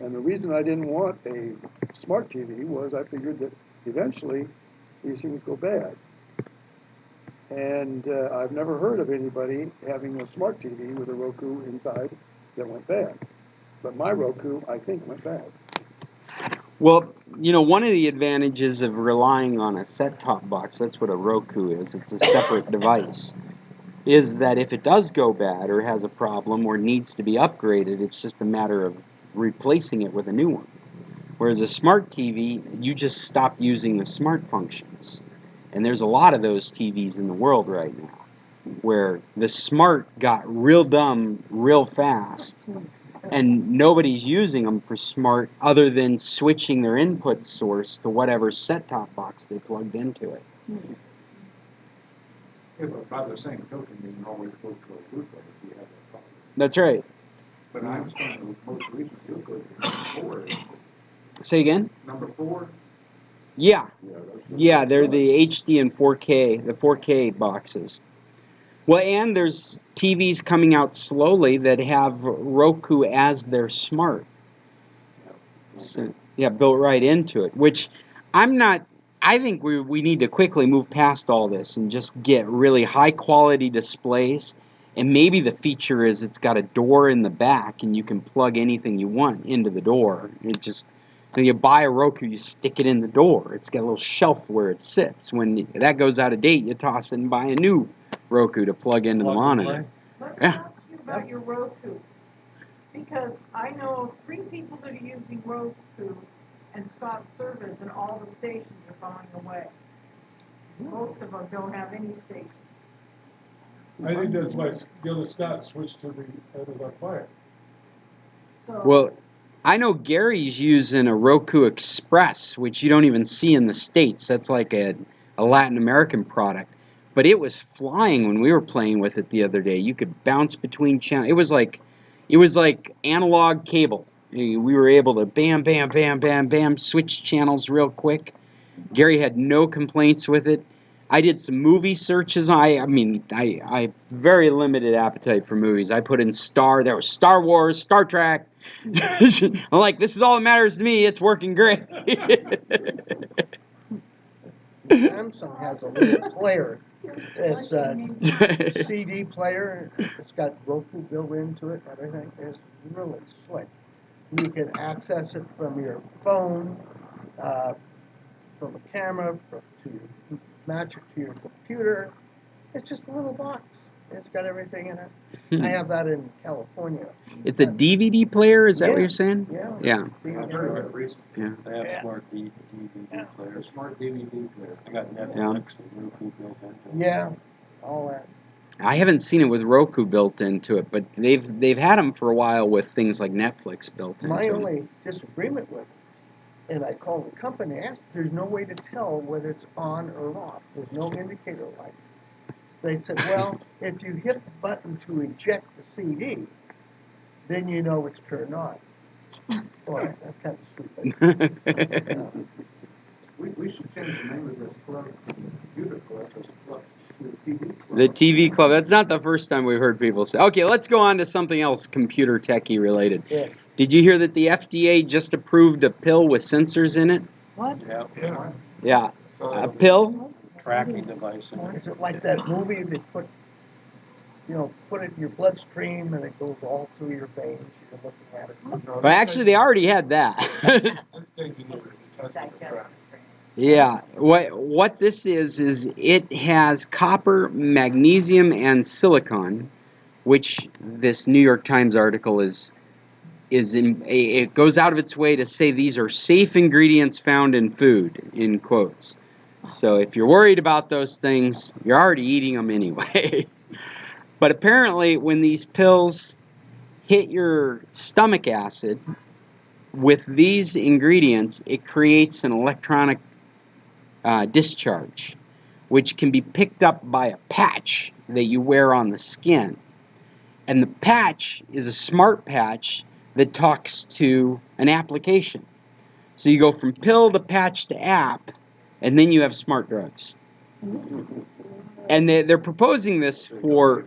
[SPEAKER 1] And the reason I didn't want a smart TV was I figured that eventually these things go bad. And I've never heard of anybody having a smart TV with a Roku inside that went bad. But my Roku, I think, went bad.
[SPEAKER 2] Well, one of the advantages of relying on a set-top box, that's what a Roku is, it's a separate device, is that if it does go bad or has a problem or needs to be upgraded, it's just a matter of replacing it with a new one. Whereas a smart TV, you just stop using the smart functions. And there's a lot of those TVs in the world right now, where the smart got real dumb real fast, and nobody's using them for smart other than switching their input source to whatever set-top box they plugged into it.
[SPEAKER 11] Yeah, but by the same token, you can always go to a Ruco if you have that problem.
[SPEAKER 2] That's right.
[SPEAKER 11] But I understand the most recent Ruco is number 4.
[SPEAKER 2] Say again?
[SPEAKER 11] Number 4?
[SPEAKER 2] Yeah.
[SPEAKER 11] that's
[SPEAKER 2] Yeah, they're the HD and 4K, the 4K boxes. Well, and there's TVs coming out slowly that have Roku as their smart. So, yeah, built right into it, which I think we need to quickly move past all this and just get really high quality displays. And maybe the feature is it's got a door in the back and you can plug anything you want into the door. It just, when you buy a Roku, you stick it in the door. It's got a little shelf where it sits. When that goes out of date, you toss it and buy a new Roku to plug into the monitor.
[SPEAKER 6] Let me ask you about your Roku, because I know 3 people that are using Roku, and Scott's service, and all the stations are going away. Most of them don't have any stations.
[SPEAKER 12] I think that's why Gilda Scott switched to the Amazon Fire.
[SPEAKER 6] So,
[SPEAKER 2] Well, I know Gary's using a Roku Express, which you don't even see in the States. That's like a Latin American product. But it was flying when we were playing with it the other day. You could bounce between channels. It was like analog cable. We were able to bam, bam, bam, bam, bam, switch channels real quick. Gary had no complaints with it. I did some movie searches. I very limited appetite for movies. I put in there was Star Wars, Star Trek. I'm like, this is all that matters to me. It's working great.
[SPEAKER 8] Samsung has a little player. It's a CD player. It's got Roku built into it. Everything is really slick. You can access it from your phone, from a camera, match it to your computer. It's just a little box. It's got everything in it. I have that in California.
[SPEAKER 2] It's a DVD player, is that what
[SPEAKER 8] Yeah.
[SPEAKER 2] you're saying?
[SPEAKER 8] Yeah.
[SPEAKER 2] Yeah.
[SPEAKER 11] I've heard of it recently.
[SPEAKER 2] Yeah.
[SPEAKER 3] They have
[SPEAKER 8] Yeah.
[SPEAKER 3] smart DVD
[SPEAKER 11] A
[SPEAKER 3] players.
[SPEAKER 11] smart DVD player.
[SPEAKER 3] I got Netflix and Roku built into it.
[SPEAKER 8] Yeah, all that.
[SPEAKER 2] I haven't seen it with Roku built into it, but they've had them for a while with things like Netflix built into
[SPEAKER 8] My
[SPEAKER 2] it.
[SPEAKER 8] only disagreement with it, and I called the company, asked, there's no way to tell whether it's on or off. There's no indicator light. They said, well, if you hit the button to eject the CD, then you know it's turned on. Boy, that's kind of stupid.
[SPEAKER 11] We should change the name of this club, computer club, as a club, to the TV club.
[SPEAKER 2] The TV club. That's not the first time we've heard people say. Okay, let's go on to something else computer techie related.
[SPEAKER 8] Yeah.
[SPEAKER 2] Did you hear that the FDA just approved a pill with sensors in it?
[SPEAKER 4] What?
[SPEAKER 3] Yeah,
[SPEAKER 10] Yeah.
[SPEAKER 2] Yeah.
[SPEAKER 10] So
[SPEAKER 2] A pill?
[SPEAKER 3] tracking device in it.
[SPEAKER 8] Is it like that movie they put it in your bloodstream and it goes all through your veins? You're looking at it.
[SPEAKER 10] No,
[SPEAKER 2] Well, actually, they already had that.
[SPEAKER 10] This stays in your intestinal tract.
[SPEAKER 2] Yeah. What this is it has copper, magnesium, and silicon, which this New York Times article it goes out of its way to say these are safe ingredients found in food, in quotes. So if you're worried about those things, you're already eating them anyway. But apparently, when these pills hit your stomach acid with these ingredients, it creates an electronic discharge, which can be picked up by a patch that you wear on the skin. And the patch is a smart patch that talks to an application. So you go from pill to patch to app, and then you have smart drugs. And they're proposing this for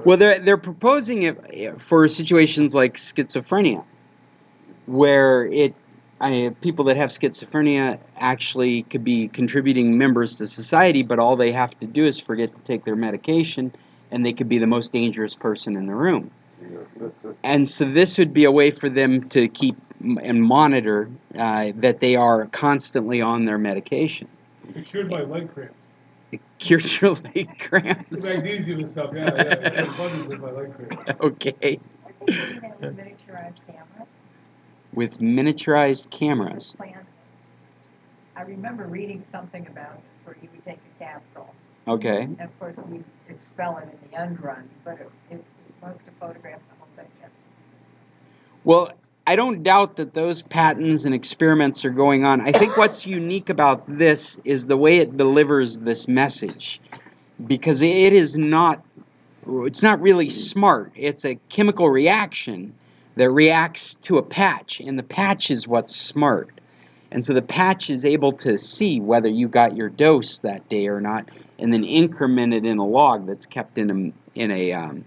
[SPEAKER 2] well, they're proposing it for situations like schizophrenia, where people that have schizophrenia actually could be contributing members to society, but all they have to do is forget to take their medication, and they could be the most dangerous person in the room. And so this would be a way for them to keep and monitor that they are constantly on their medication.
[SPEAKER 12] It cured my leg cramps.
[SPEAKER 2] It cures your leg
[SPEAKER 12] The
[SPEAKER 2] cramps.
[SPEAKER 12] magnesium and stuff, yeah. It abundance with my leg cramps.
[SPEAKER 2] Okay.
[SPEAKER 6] I think doing it with miniaturized cameras.
[SPEAKER 2] With miniaturized cameras.
[SPEAKER 6] I remember reading something about this, where you would take a capsule,
[SPEAKER 2] Okay.
[SPEAKER 6] and of course you expel it in the end run, but it was supposed to photograph the whole digestive system.
[SPEAKER 2] Well, I don't doubt that those patents and experiments are going on. I think what's unique about this is the way it delivers this message. because it is not, it's not really smart. It's a chemical reaction that reacts to a patch, and the patch is what's smart. And so the patch is able to see whether you got your dose that day or not, and then increment it in a log that's kept in a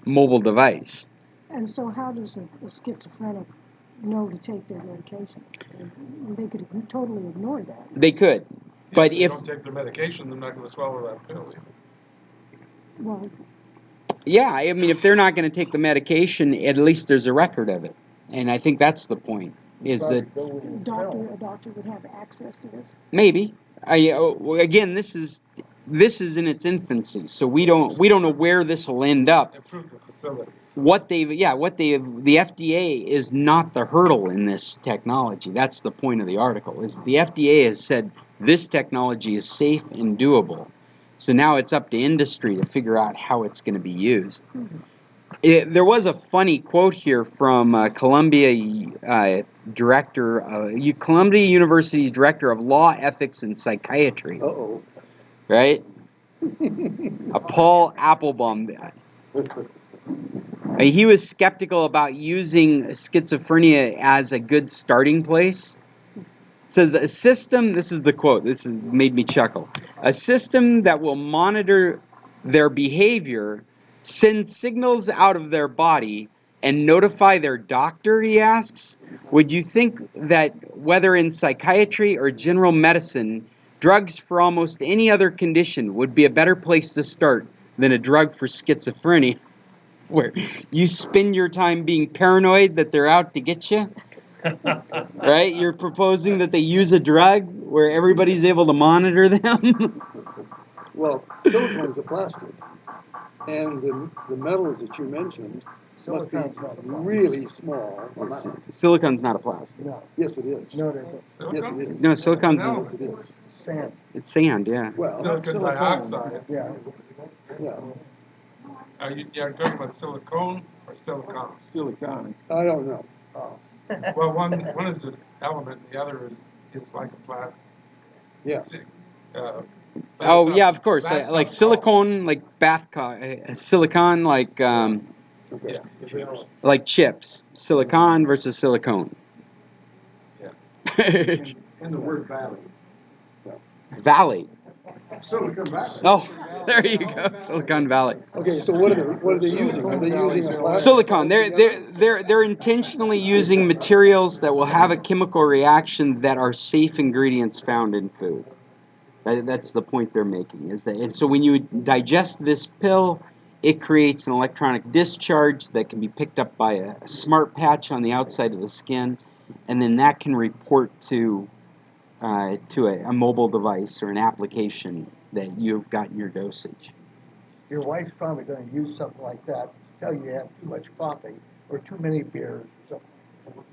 [SPEAKER 2] mobile device.
[SPEAKER 4] And so how does a schizophrenic know to take their medication? They could totally ignore that.
[SPEAKER 2] They could, but
[SPEAKER 12] If they
[SPEAKER 2] if
[SPEAKER 12] don't take their medication, they're not gonna swallow that pill either.
[SPEAKER 4] Well,
[SPEAKER 2] yeah, I mean, if they're not going to take the medication, at least there's a record of it, and I think that's the point. Is that
[SPEAKER 4] a doctor would have access to this?
[SPEAKER 2] maybe? Again, this is in its infancy, so we don't know where this will end up.
[SPEAKER 12] Improve the facility.
[SPEAKER 2] The FDA is not the hurdle in this technology. That's the point of the article. Is the FDA has said this technology is safe and doable. So now it's up to industry to figure out how it's going to be used. There was a funny quote here from Columbia University's director of law, ethics, and psychiatry.
[SPEAKER 1] Uh-oh.
[SPEAKER 2] Right? Paul Applebaum. He was skeptical about using schizophrenia as a good starting place. It says, a system, this is the quote, made me chuckle, a system that will monitor their behavior, send signals out of their body, and notify their doctor, he asks. Would you think that whether in psychiatry or general medicine, drugs for almost any other condition would be a better place to start than a drug for schizophrenia, where you spend your time being paranoid that they're out to get you? Right? You're proposing that they use a drug where everybody's able to monitor them?
[SPEAKER 1] Well, silicone is a plastic, and the metals that you mentioned must be really small.
[SPEAKER 2] Silicone's not a plastic.
[SPEAKER 8] No,
[SPEAKER 1] Yes, it is.
[SPEAKER 8] no, it isn't.
[SPEAKER 1] Yes, it is.
[SPEAKER 2] No, silicone's
[SPEAKER 1] Yes, it is.
[SPEAKER 8] Sand.
[SPEAKER 2] it's sand, yeah.
[SPEAKER 1] Well,
[SPEAKER 12] Silicon dioxide.
[SPEAKER 8] Yeah.
[SPEAKER 1] yeah,
[SPEAKER 12] You're talking about silicone or silicon?
[SPEAKER 10] Silicon.
[SPEAKER 1] I don't know.
[SPEAKER 12] Well, one is an element, the other is like a plastic.
[SPEAKER 1] Yeah.
[SPEAKER 12] But
[SPEAKER 2] Oh,
[SPEAKER 12] it's
[SPEAKER 2] yeah,
[SPEAKER 12] not-
[SPEAKER 2] of course.
[SPEAKER 12] that's
[SPEAKER 2] Like
[SPEAKER 12] not
[SPEAKER 2] silicone, like silicon, like
[SPEAKER 1] Okay.
[SPEAKER 12] Yeah.
[SPEAKER 2] like chips. Silicon versus silicone.
[SPEAKER 12] In the word valley.
[SPEAKER 2] Valley.
[SPEAKER 10] Silicon Valley.
[SPEAKER 2] Oh, there you go, Silicon Valley.
[SPEAKER 1] Okay, so what are they using? Are they using a plastic?
[SPEAKER 2] Silicon. They're intentionally using materials that will have a chemical reaction that are safe ingredients found in food. That's the point they're making. And so when you digest this pill, it creates an electronic discharge that can be picked up by a smart patch on the outside of the skin, and then that can report to a mobile device or an application that you've gotten your dosage.
[SPEAKER 8] Your wife's probably gonna use something like that to tell you have too much coffee or too many beers or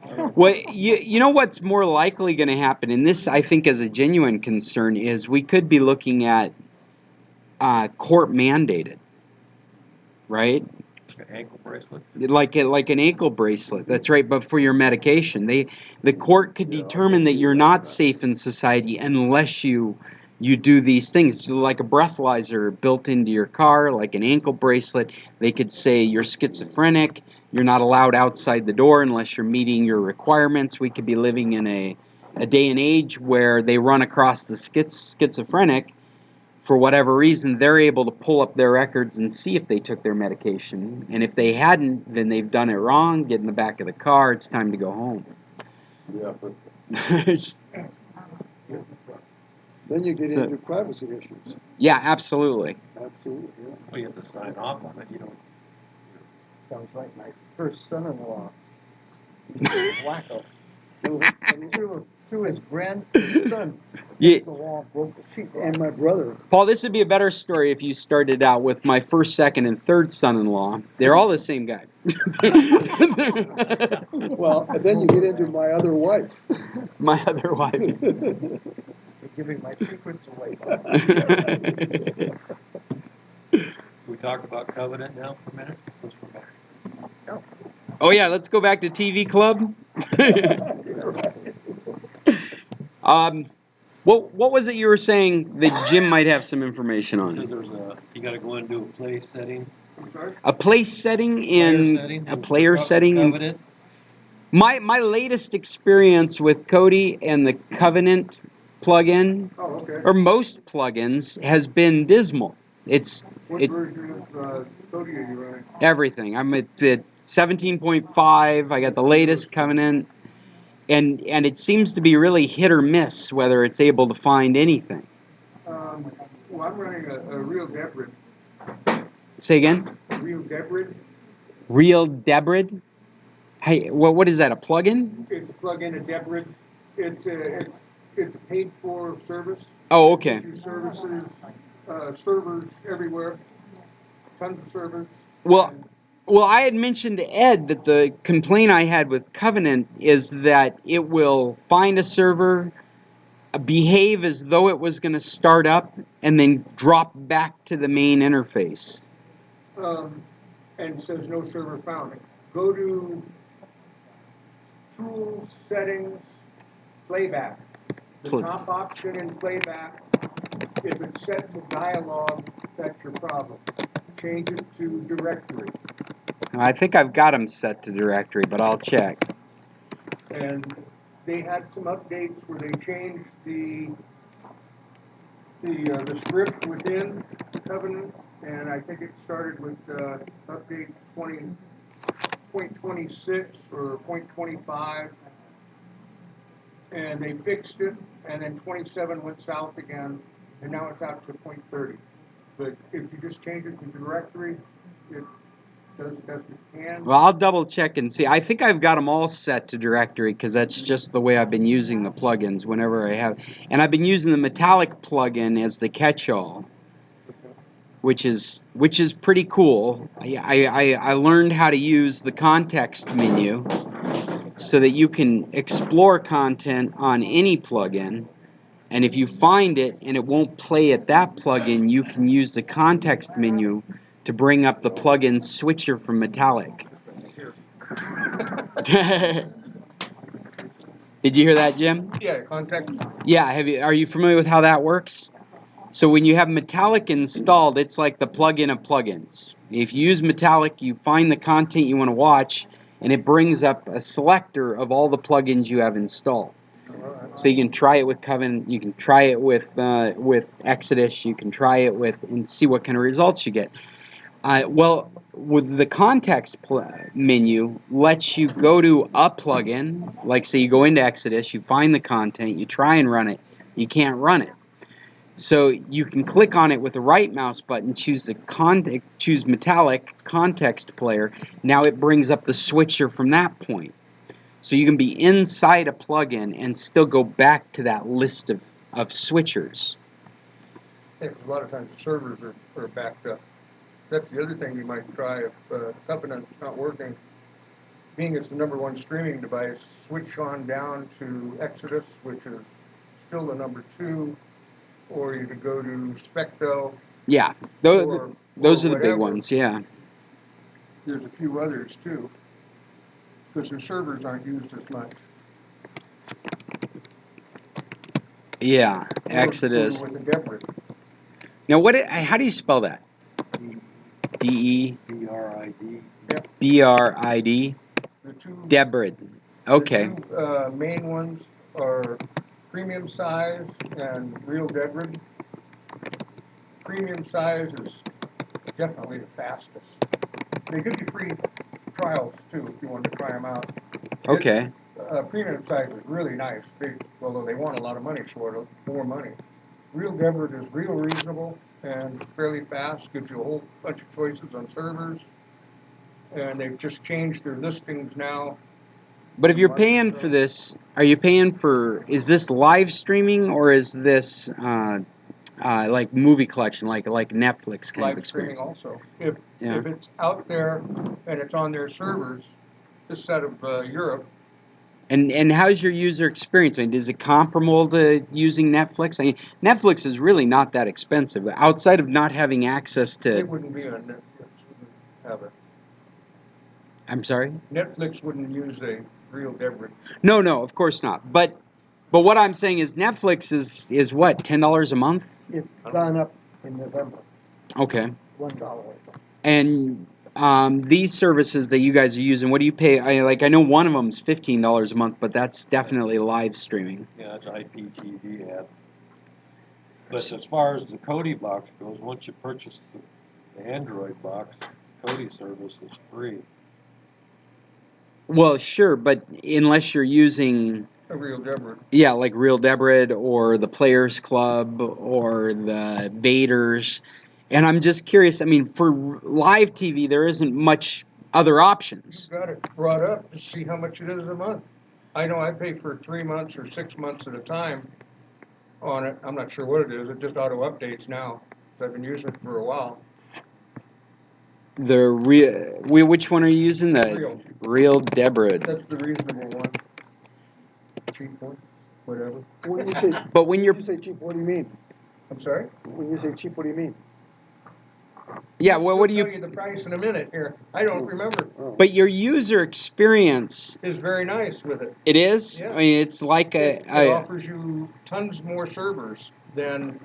[SPEAKER 8] something.
[SPEAKER 2] Well, you know what's more likely going to happen, and this I think is a genuine concern, is we could be looking at court mandated, right?
[SPEAKER 3] An ankle bracelet?
[SPEAKER 2] Like an ankle bracelet. That's right, but for your medication. The court could determine that you're not safe in society unless you do these things, like a breathalyzer built into your car, like an ankle bracelet. They could say you're schizophrenic, you're not allowed outside the door unless you're meeting your requirements. We could be living in a day and age where they run across the schizophrenic. For whatever reason, they're able to pull up their records and see if they took their medication. And if they hadn't, then they've done it wrong, get in the back of the car, it's time to go home.
[SPEAKER 1] Yeah, but then you get into privacy issues.
[SPEAKER 2] Yeah, absolutely.
[SPEAKER 1] Absolutely, yeah.
[SPEAKER 3] Well, you have to sign off on it, you don't.
[SPEAKER 8] Sounds like my first son-in-law. Wacko. Through his grandson.
[SPEAKER 2] Yeah.
[SPEAKER 8] The law broke the sheetrock.
[SPEAKER 1] And my brother.
[SPEAKER 2] Paul, this would be a better story if you started out with my first, second, and third son-in-law. They're all the same guy.
[SPEAKER 1] Well, and then you get into my other wife.
[SPEAKER 2] My other wife.
[SPEAKER 8] You're giving my secrets away.
[SPEAKER 3] We talk about covenant now for a minute, since we're back.
[SPEAKER 2] Oh yeah, let's go back to TV Club. What was it you were saying that Jim might have some information
[SPEAKER 3] So
[SPEAKER 2] on?
[SPEAKER 3] there's you gotta go into a play setting.
[SPEAKER 7] I'm sorry?
[SPEAKER 2] A place setting in a player setting in
[SPEAKER 3] Covenant.
[SPEAKER 2] my latest experience with Kodi and the Covenant plugin,
[SPEAKER 7] Oh, okay.
[SPEAKER 2] or most plugins, has been dismal. It's
[SPEAKER 7] What version of Kodi are you running?
[SPEAKER 2] everything. I'm at 17.5. I got the latest Covenant, and it seems to be really hit or miss whether it's able to find anything.
[SPEAKER 7] Well, I'm running a Real Debrid.
[SPEAKER 2] Say again?
[SPEAKER 7] Real Debrid.
[SPEAKER 2] Real Debrid? Hey, what is that? A plugin?
[SPEAKER 7] It's a plug-in, a Debrid. It's a paid-for service.
[SPEAKER 2] Oh, okay.
[SPEAKER 7] Gives you services, servers everywhere, tons of servers.
[SPEAKER 2] Well, I had mentioned to Ed that the complaint I had with Covenant is that it will find a server, behave as though it was going to start up, and then drop back to the main interface.
[SPEAKER 7] And says no server found. Go to Tools, Settings, Playback. The top option in Playback, if it's set to dialogue, that's your problem. Change it to directory.
[SPEAKER 2] I think I've got them set to directory, but I'll check.
[SPEAKER 7] And they had some updates where they changed the script within Covenant, and I think it started with update 20.26 or 0.25, and they fixed it, and then 27 went south again, and now it's out to 0.30. But if you just change it to directory, it does the best it can.
[SPEAKER 2] Well, I'll double check and see. I think I've got them all set to directory because that's just the way I've been using the plugins whenever I have. And I've been using the Metallic plugin as the catch-all, which is pretty cool. I learned how to use the context menu so that you can explore content on any plugin. And if you find it and it won't play at that plugin, you can use the context menu to bring up the plugin switcher from Metallic. Did you hear that, Jim?
[SPEAKER 7] Yeah, context.
[SPEAKER 2] Yeah, are you familiar with how that works? So when you have Metallic installed, it's like the plugin of plugins. If you use Metallic, you find the content you want to watch, and it brings up a selector of all the plugins you have installed. So you can try it with Covenant, you can try it with Exodus, you can try it with and see what kind of results you get. Well, with the context menu, lets you go to a plugin, like say you go into Exodus, you find the content, you try and run it, you can't run it. So you can click on it with the right mouse button, choose Metallic Context Player. Now it brings up the switcher from that point. So you can be inside a plugin and still go back to that list of switchers.
[SPEAKER 7] Yeah, 'cause a lot of times the servers are backed up. That's the other thing you might try if Covenant's not working. Being it's the #1 streaming device, switch on down to Exodus, which is still the #2, or you could go to Specto.
[SPEAKER 2] Yeah, those are the big ones, yeah.
[SPEAKER 7] There's a few others too, because their servers aren't used as much.
[SPEAKER 2] Yeah, Exodus.
[SPEAKER 7] With the Debrid.
[SPEAKER 2] Now, how do you spell that? D-E?
[SPEAKER 3] B-R-I-D.
[SPEAKER 7] Yep.
[SPEAKER 2] B-R-I-D?
[SPEAKER 7] The two
[SPEAKER 2] Debrid. Okay.
[SPEAKER 7] The two main ones are Premium Size and Real Debrid. Premium Size is definitely the fastest. They give you free trials too if you want to try them out.
[SPEAKER 2] Okay.
[SPEAKER 7] Premium Size is really nice, although they want a lot of money for it, more money. Real Debrid is real reasonable and fairly fast, gives you a whole bunch of choices on servers. And they've just changed their listings now.
[SPEAKER 2] But if you're paying for this, is this live streaming or is this like movie collection, like Netflix kind of experience?
[SPEAKER 7] Live streaming also. If it's out there and it's on their servers, this set of Europe.
[SPEAKER 2] And how's your user experience? I mean, is it comparable to using Netflix? I mean, Netflix is really not that expensive, outside of not having access to.
[SPEAKER 7] It wouldn't be on Netflix. Wouldn't have it.
[SPEAKER 2] I'm sorry?
[SPEAKER 7] Netflix wouldn't use a Real Debrid.
[SPEAKER 2] No, of course not. But But what I'm saying is Netflix is what, $10 a month?
[SPEAKER 8] It's gone up in November,
[SPEAKER 2] Okay.
[SPEAKER 8] $1.
[SPEAKER 2] And these services that you guys are using, what do you pay? I know one of them's $15 a month, but that's definitely live streaming.
[SPEAKER 3] Yeah, it's IPTV app. But as far as the Kodi box goes, once you purchase the Android box, Kodi service is free.
[SPEAKER 2] Well, sure, but unless you're using,
[SPEAKER 7] A real Deborah.
[SPEAKER 2] yeah, like Real Deborah or the Players Club or the Vaders. And I'm just curious, I mean, for live TV, there isn't much other options.
[SPEAKER 7] You've got it brought up to see how much it is a month. I know I pay for 3 months or 6 months at a time on it. I'm not sure what it is. It just auto updates now. I've been using it for a while.
[SPEAKER 2] Which one are you using? The Real Deborah.
[SPEAKER 7] That's the reasonable one. Cheap one, whatever.
[SPEAKER 1] When you say,
[SPEAKER 2] But when you're,
[SPEAKER 1] you say cheap, what do you mean?
[SPEAKER 7] I'm sorry?
[SPEAKER 1] When you say cheap, what do you mean?
[SPEAKER 2] yeah, well, what do
[SPEAKER 7] I'll tell
[SPEAKER 2] you?
[SPEAKER 7] you the price in a minute here. I don't remember.
[SPEAKER 2] But your user experience,
[SPEAKER 7] It's very nice with it.
[SPEAKER 2] it is.
[SPEAKER 7] Yeah.
[SPEAKER 2] I mean, it's like
[SPEAKER 7] It offers you tons more servers than.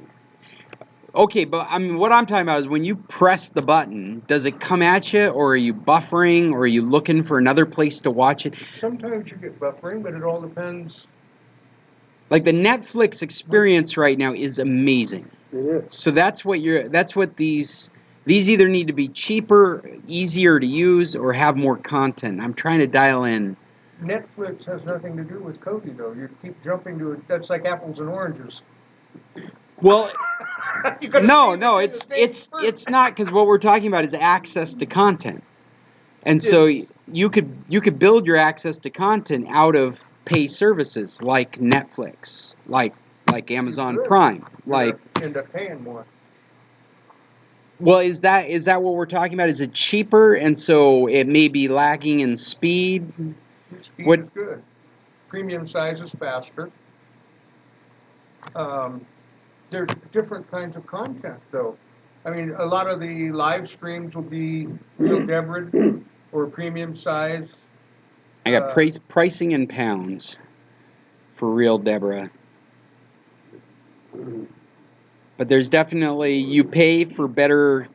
[SPEAKER 2] Okay, but I mean, what I'm talking about is when you press the button, does it come at you, or are you buffering, or are you looking for another place to watch it?
[SPEAKER 7] Sometimes you get buffering, but it all depends.
[SPEAKER 2] Like the Netflix experience right now is amazing.
[SPEAKER 1] It is.
[SPEAKER 2] So that's what these either need to be cheaper, easier to use, or have more content. I'm trying to dial in.
[SPEAKER 7] Netflix has nothing to do with Kodi, though. You keep jumping to it. That's like apples and oranges.
[SPEAKER 2] Well,
[SPEAKER 7] You gotta
[SPEAKER 2] no,
[SPEAKER 7] see
[SPEAKER 2] no,
[SPEAKER 7] the
[SPEAKER 2] it's
[SPEAKER 7] same fruit.
[SPEAKER 2] it's not, because what we're talking about is access to content, and so
[SPEAKER 7] It's-
[SPEAKER 2] you could build your access to content out of pay services like Netflix, like Amazon
[SPEAKER 7] could.
[SPEAKER 2] Prime,
[SPEAKER 7] You're
[SPEAKER 2] like.
[SPEAKER 7] gonna end up paying more.
[SPEAKER 2] Well, is that what we're talking about? Is it cheaper, and so it may be lagging in speed?
[SPEAKER 7] Speed
[SPEAKER 2] What-
[SPEAKER 7] is good. Premium size is faster. There's different kinds of content, though. I mean, a lot of the live streams will be Real Deborah or premium size.
[SPEAKER 2] I got pricing in pounds for Real Deborah. But there's definitely, you pay for better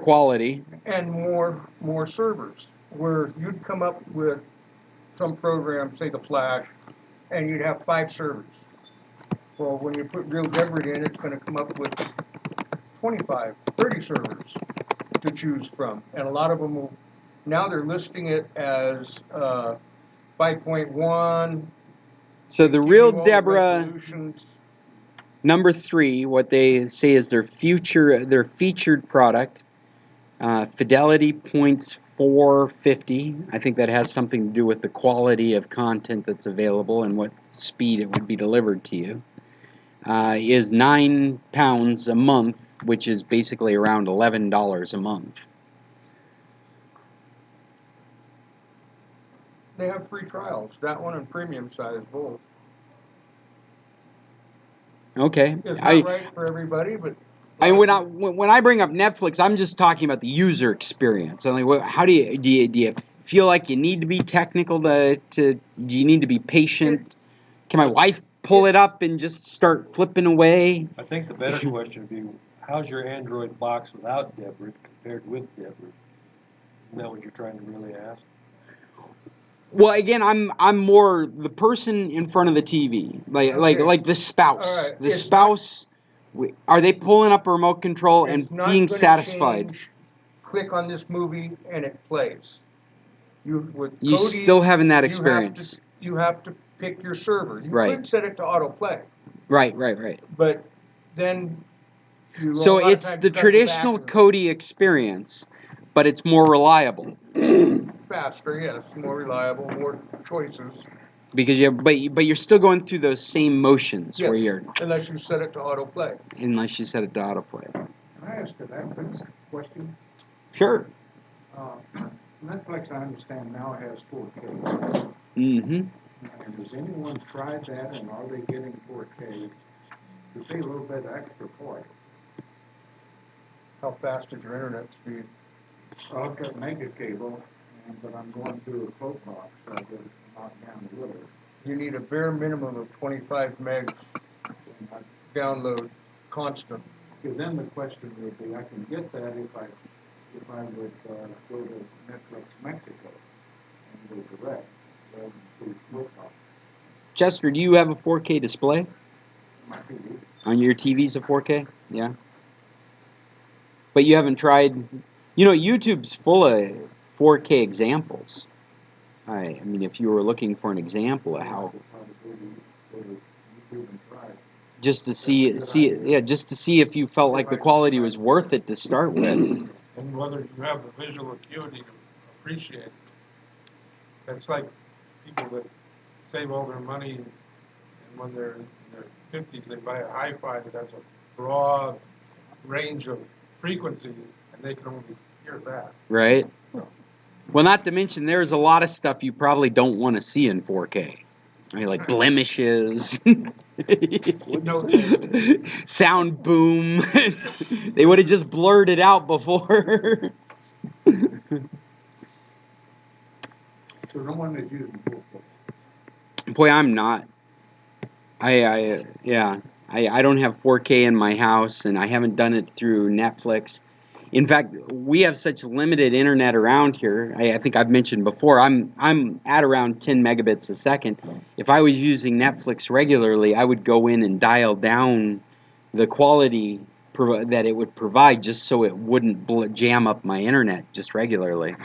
[SPEAKER 2] quality.
[SPEAKER 7] And more servers, where you'd come up with some program, say the Flash, and you'd have 5 servers. Well, when you put Real Deborah in, it's going to come up with 25, 30 servers to choose from. And a lot of them will, now they're listing it as 5.1.
[SPEAKER 2] So the
[SPEAKER 7] give
[SPEAKER 2] Real
[SPEAKER 7] you all the
[SPEAKER 2] Deborah
[SPEAKER 7] resolutions.
[SPEAKER 2] number 3, what they say is their featured product, Fidelity Points 450. I think that has something to do with the quality of content that's available and what speed it would be delivered to you. Is £9 a month, which is basically around $11 a month.
[SPEAKER 7] They have free trials, that one and premium size both.
[SPEAKER 2] Okay.
[SPEAKER 7] It's not right for everybody, but
[SPEAKER 2] When I bring up Netflix, I'm just talking about the user experience. I'm like, how do you feel like you need to be technical do you need to be patient? Can my wife pull it up and just start flipping away?
[SPEAKER 3] I think the better question would be, how's your Android box without Deborah compared with Deborah? Isn't that what you're trying to really ask?
[SPEAKER 2] Well, again, I'm more the person in front of the TV, like the spouse.
[SPEAKER 7] All right.
[SPEAKER 2] The
[SPEAKER 7] It's
[SPEAKER 2] spouse, are they pulling up a remote control and
[SPEAKER 7] it's not
[SPEAKER 2] being
[SPEAKER 7] gonna
[SPEAKER 2] satisfied?
[SPEAKER 7] change. Click on this movie and it plays.
[SPEAKER 2] You
[SPEAKER 7] Kodi,
[SPEAKER 2] still having that experience.
[SPEAKER 7] You have to pick your server. You
[SPEAKER 2] Right.
[SPEAKER 7] could set it to autoplay,
[SPEAKER 2] Right.
[SPEAKER 7] but then you.
[SPEAKER 2] So
[SPEAKER 7] a lot of
[SPEAKER 2] it's
[SPEAKER 7] times
[SPEAKER 2] the
[SPEAKER 7] you gotta go
[SPEAKER 2] traditional
[SPEAKER 7] back
[SPEAKER 2] Kodi experience, but it's more reliable
[SPEAKER 7] and faster, yes, more reliable, more choices.
[SPEAKER 2] because but you're still going through those same motions
[SPEAKER 7] Yes,
[SPEAKER 2] where you're,
[SPEAKER 7] unless you set it to autoplay.
[SPEAKER 2] unless you set it to autoplay.
[SPEAKER 11] Can I ask a Netflix question?
[SPEAKER 2] Sure.
[SPEAKER 11] Netflix, I understand now has 4K.
[SPEAKER 2] Mm-hmm.
[SPEAKER 11] And has anyone tried that, and are they getting 4K? To pay a little bit extra for it.
[SPEAKER 7] How fast is your internet speed?
[SPEAKER 11] Well, I've got mega cable, but I'm going through a float box, so I get it knocked down a little.
[SPEAKER 7] you need a bare minimum of 25 megs download constant.
[SPEAKER 11] Because then the question would be, I can get that if I would go to Netflix Mexico and go direct, rather than through Flipbox.
[SPEAKER 2] Chester, do you have a 4K display
[SPEAKER 11] My TV.
[SPEAKER 2] on your TV's a 4K? Yeah. But you haven't tried. You know, YouTube's full of 4K examples. I mean, if you were looking for an example of how, just to see, just to see if you felt like the quality was worth it to start with.
[SPEAKER 12] And whether you have the visual acuity to appreciate it. It's like people that save all their money, and when they're in their 50s, they buy a hi-fi that has a broad range of frequencies, and they can only hear that.
[SPEAKER 2] Right. Well, not to mention, there's a lot of stuff you probably don't want to see in 4K. I mean, like blemishes, sound boom. They would have just blurred it out before.
[SPEAKER 11] So no one is using 4K.
[SPEAKER 2] Boy, I'm not. I don't have 4K in my house, and I haven't done it through Netflix. In fact, we have such limited internet around here. I think I've mentioned before, I'm at around 10 megabits a second. If I was using Netflix regularly, I would go in and dial down the quality that it would provide just so it wouldn't jam up my internet just regularly.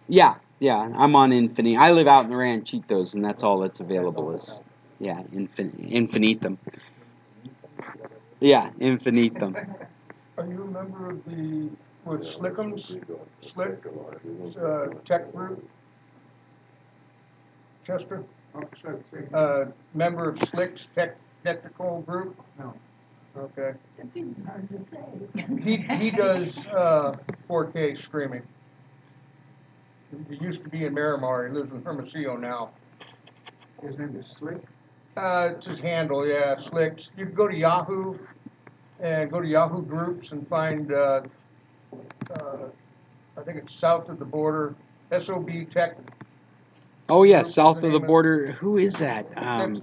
[SPEAKER 2] Yeah, I'm on Infinite. I live out in the Ranchitos, and that's all that's available is, Infinitum. Yeah, Infinitum.
[SPEAKER 7] Are you a member of the, with Slickums, Slick, tech group? Chester? Member of Slick's technical group?
[SPEAKER 11] No.
[SPEAKER 7] Okay. He does 4K streaming. He used to be in Miramar. He lives in Hermosillo now.
[SPEAKER 11] His name is Slick?
[SPEAKER 7] It's his handle, yeah, Slicks. You can go to Yahoo and go to Yahoo groups and find, I think it's south of the border, SOB Tech.
[SPEAKER 2] Oh yeah, south of the border. Who is that?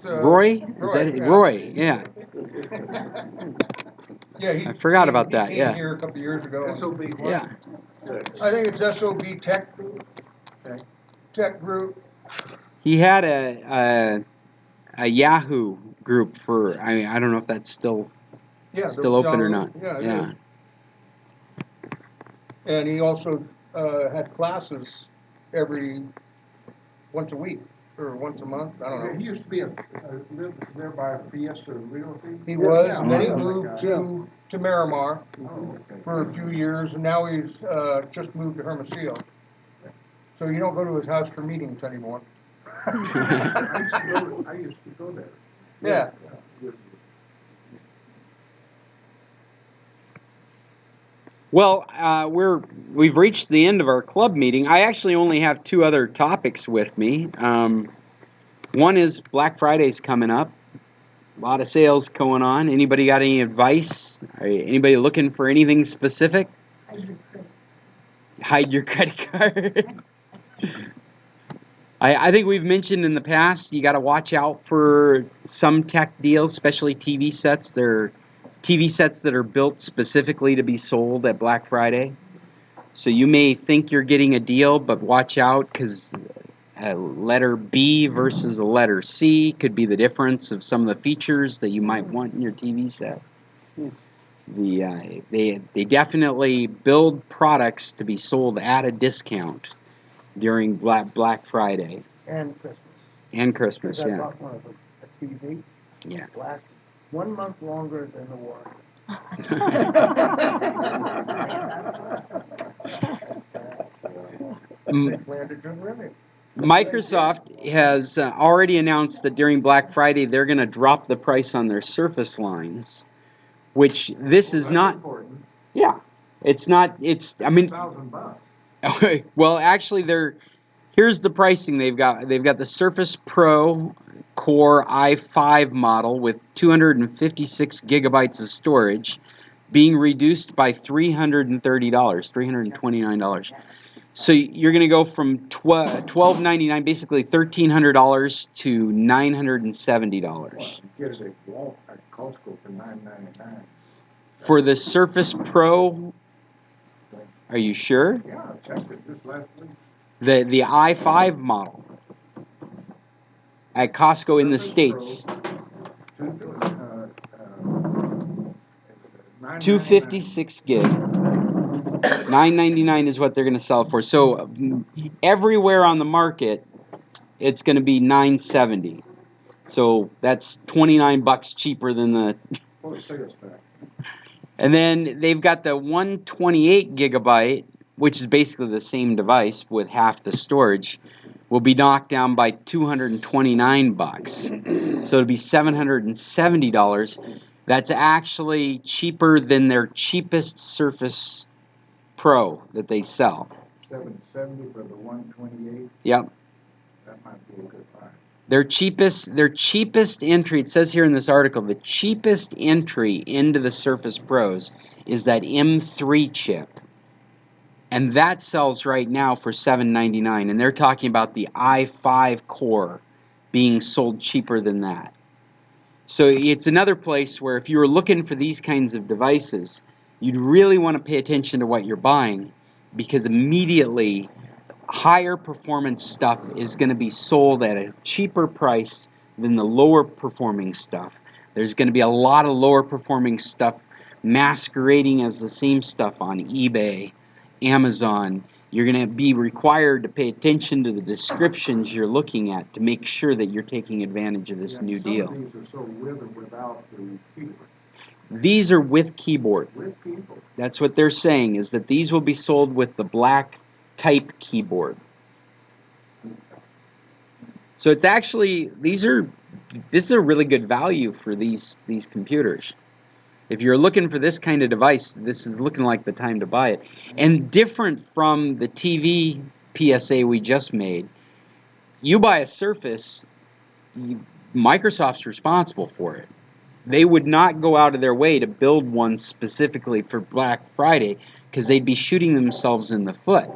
[SPEAKER 2] Roy? Is that it? Roy? Yeah.
[SPEAKER 7] Yeah,
[SPEAKER 2] I forgot about that.
[SPEAKER 7] He came
[SPEAKER 2] Yeah.
[SPEAKER 7] here a couple of years ago.
[SPEAKER 11] SOB what?
[SPEAKER 2] Yeah.
[SPEAKER 7] I think it's SOB Tech Group.
[SPEAKER 2] He had a Yahoo group for. I don't know if that's still open or not.
[SPEAKER 7] Yeah. And he also had classes once a week or once a month. I don't know.
[SPEAKER 11] He used to be lived there by Fiesta Realty.
[SPEAKER 7] He was, and then he moved to Miramar for a few years, and now he's just moved to Hermosillo. So you don't go to his house for meetings anymore.
[SPEAKER 11] I used to go there.
[SPEAKER 7] Yeah.
[SPEAKER 2] Well, we've reached the end of our club meeting. I actually only have two other topics with me. One is Black Friday's coming up. A lot of sales going on. Anybody got any advice? Anybody looking for anything specific? Hide your credit card. I think we've mentioned in the past, you got to watch out for some tech deals, especially TV sets. They're TV sets that are built specifically to be sold at Black Friday. So you may think you're getting a deal, but watch out, because a letter B versus a letter C could be the difference of some of the features that you might want in your TV set. They definitely build products to be sold at a discount during Black Friday.
[SPEAKER 8] And Christmas.
[SPEAKER 2] And Christmas,
[SPEAKER 8] Because I
[SPEAKER 2] yeah.
[SPEAKER 8] bought one of them, a TV.
[SPEAKER 2] Yeah.
[SPEAKER 8] Lasted 1 month longer than the war.
[SPEAKER 2] Microsoft has already announced that during Black Friday they're going to drop the price on their Surface lines, which this is not.
[SPEAKER 11] Important.
[SPEAKER 2] Yeah, it's not. I mean,
[SPEAKER 11] $1,000.
[SPEAKER 2] well, actually, here's the pricing they've got. They've got the Surface Pro Core i5 model with 256 gigabytes of storage, being reduced by $330, $329. So you're going to go from $12.99, basically $1,300 to $970
[SPEAKER 11] Get it at Costco for $9.99.
[SPEAKER 2] for the Surface Pro. Are you sure?
[SPEAKER 11] Yeah, I checked it just last week.
[SPEAKER 2] The i5 model at Costco in the States. 256 gig. $9.99 is what they're going to sell it for. So everywhere on the market, it's going to be $970. So that's $29 cheaper than the. And then they've got the 128 gigabyte, which is basically the same device with half the storage, will be knocked down by $229. So it'll be $770. That's actually cheaper than their cheapest Surface Pro that they sell.
[SPEAKER 11] $770 for the 128.
[SPEAKER 2] Yep.
[SPEAKER 11] That might be a good buy.
[SPEAKER 2] Their cheapest entry, it says here in this article, the cheapest entry into the Surface Pros is that M3 chip. And that sells right now for $799. And they're talking about the i5 core being sold cheaper than that. So it's another place where if you were looking for these kinds of devices, you'd really want to pay attention to what you're buying, because immediately higher performance stuff is going to be sold at a cheaper price than the lower performing stuff. There's going to be a lot of lower performing stuff masquerading as the same stuff on eBay, Amazon. You're going to be required to pay attention to the descriptions you're looking at to make sure that you're taking advantage of this new deal.
[SPEAKER 11] Some of these are so with or without the keyboard.
[SPEAKER 2] These are with keyboard.
[SPEAKER 11] With keyboard.
[SPEAKER 2] That's what they're saying, is that these will be sold with the black type keyboard. So it's actually, this is a really good value for these computers. If you're looking for this kind of device, this is looking like the time to buy it. And different from the TV PSA we just made, you buy a Surface, Microsoft's responsible for it. They would not go out of their way to build one specifically for Black Friday, because they'd be shooting themselves in the foot.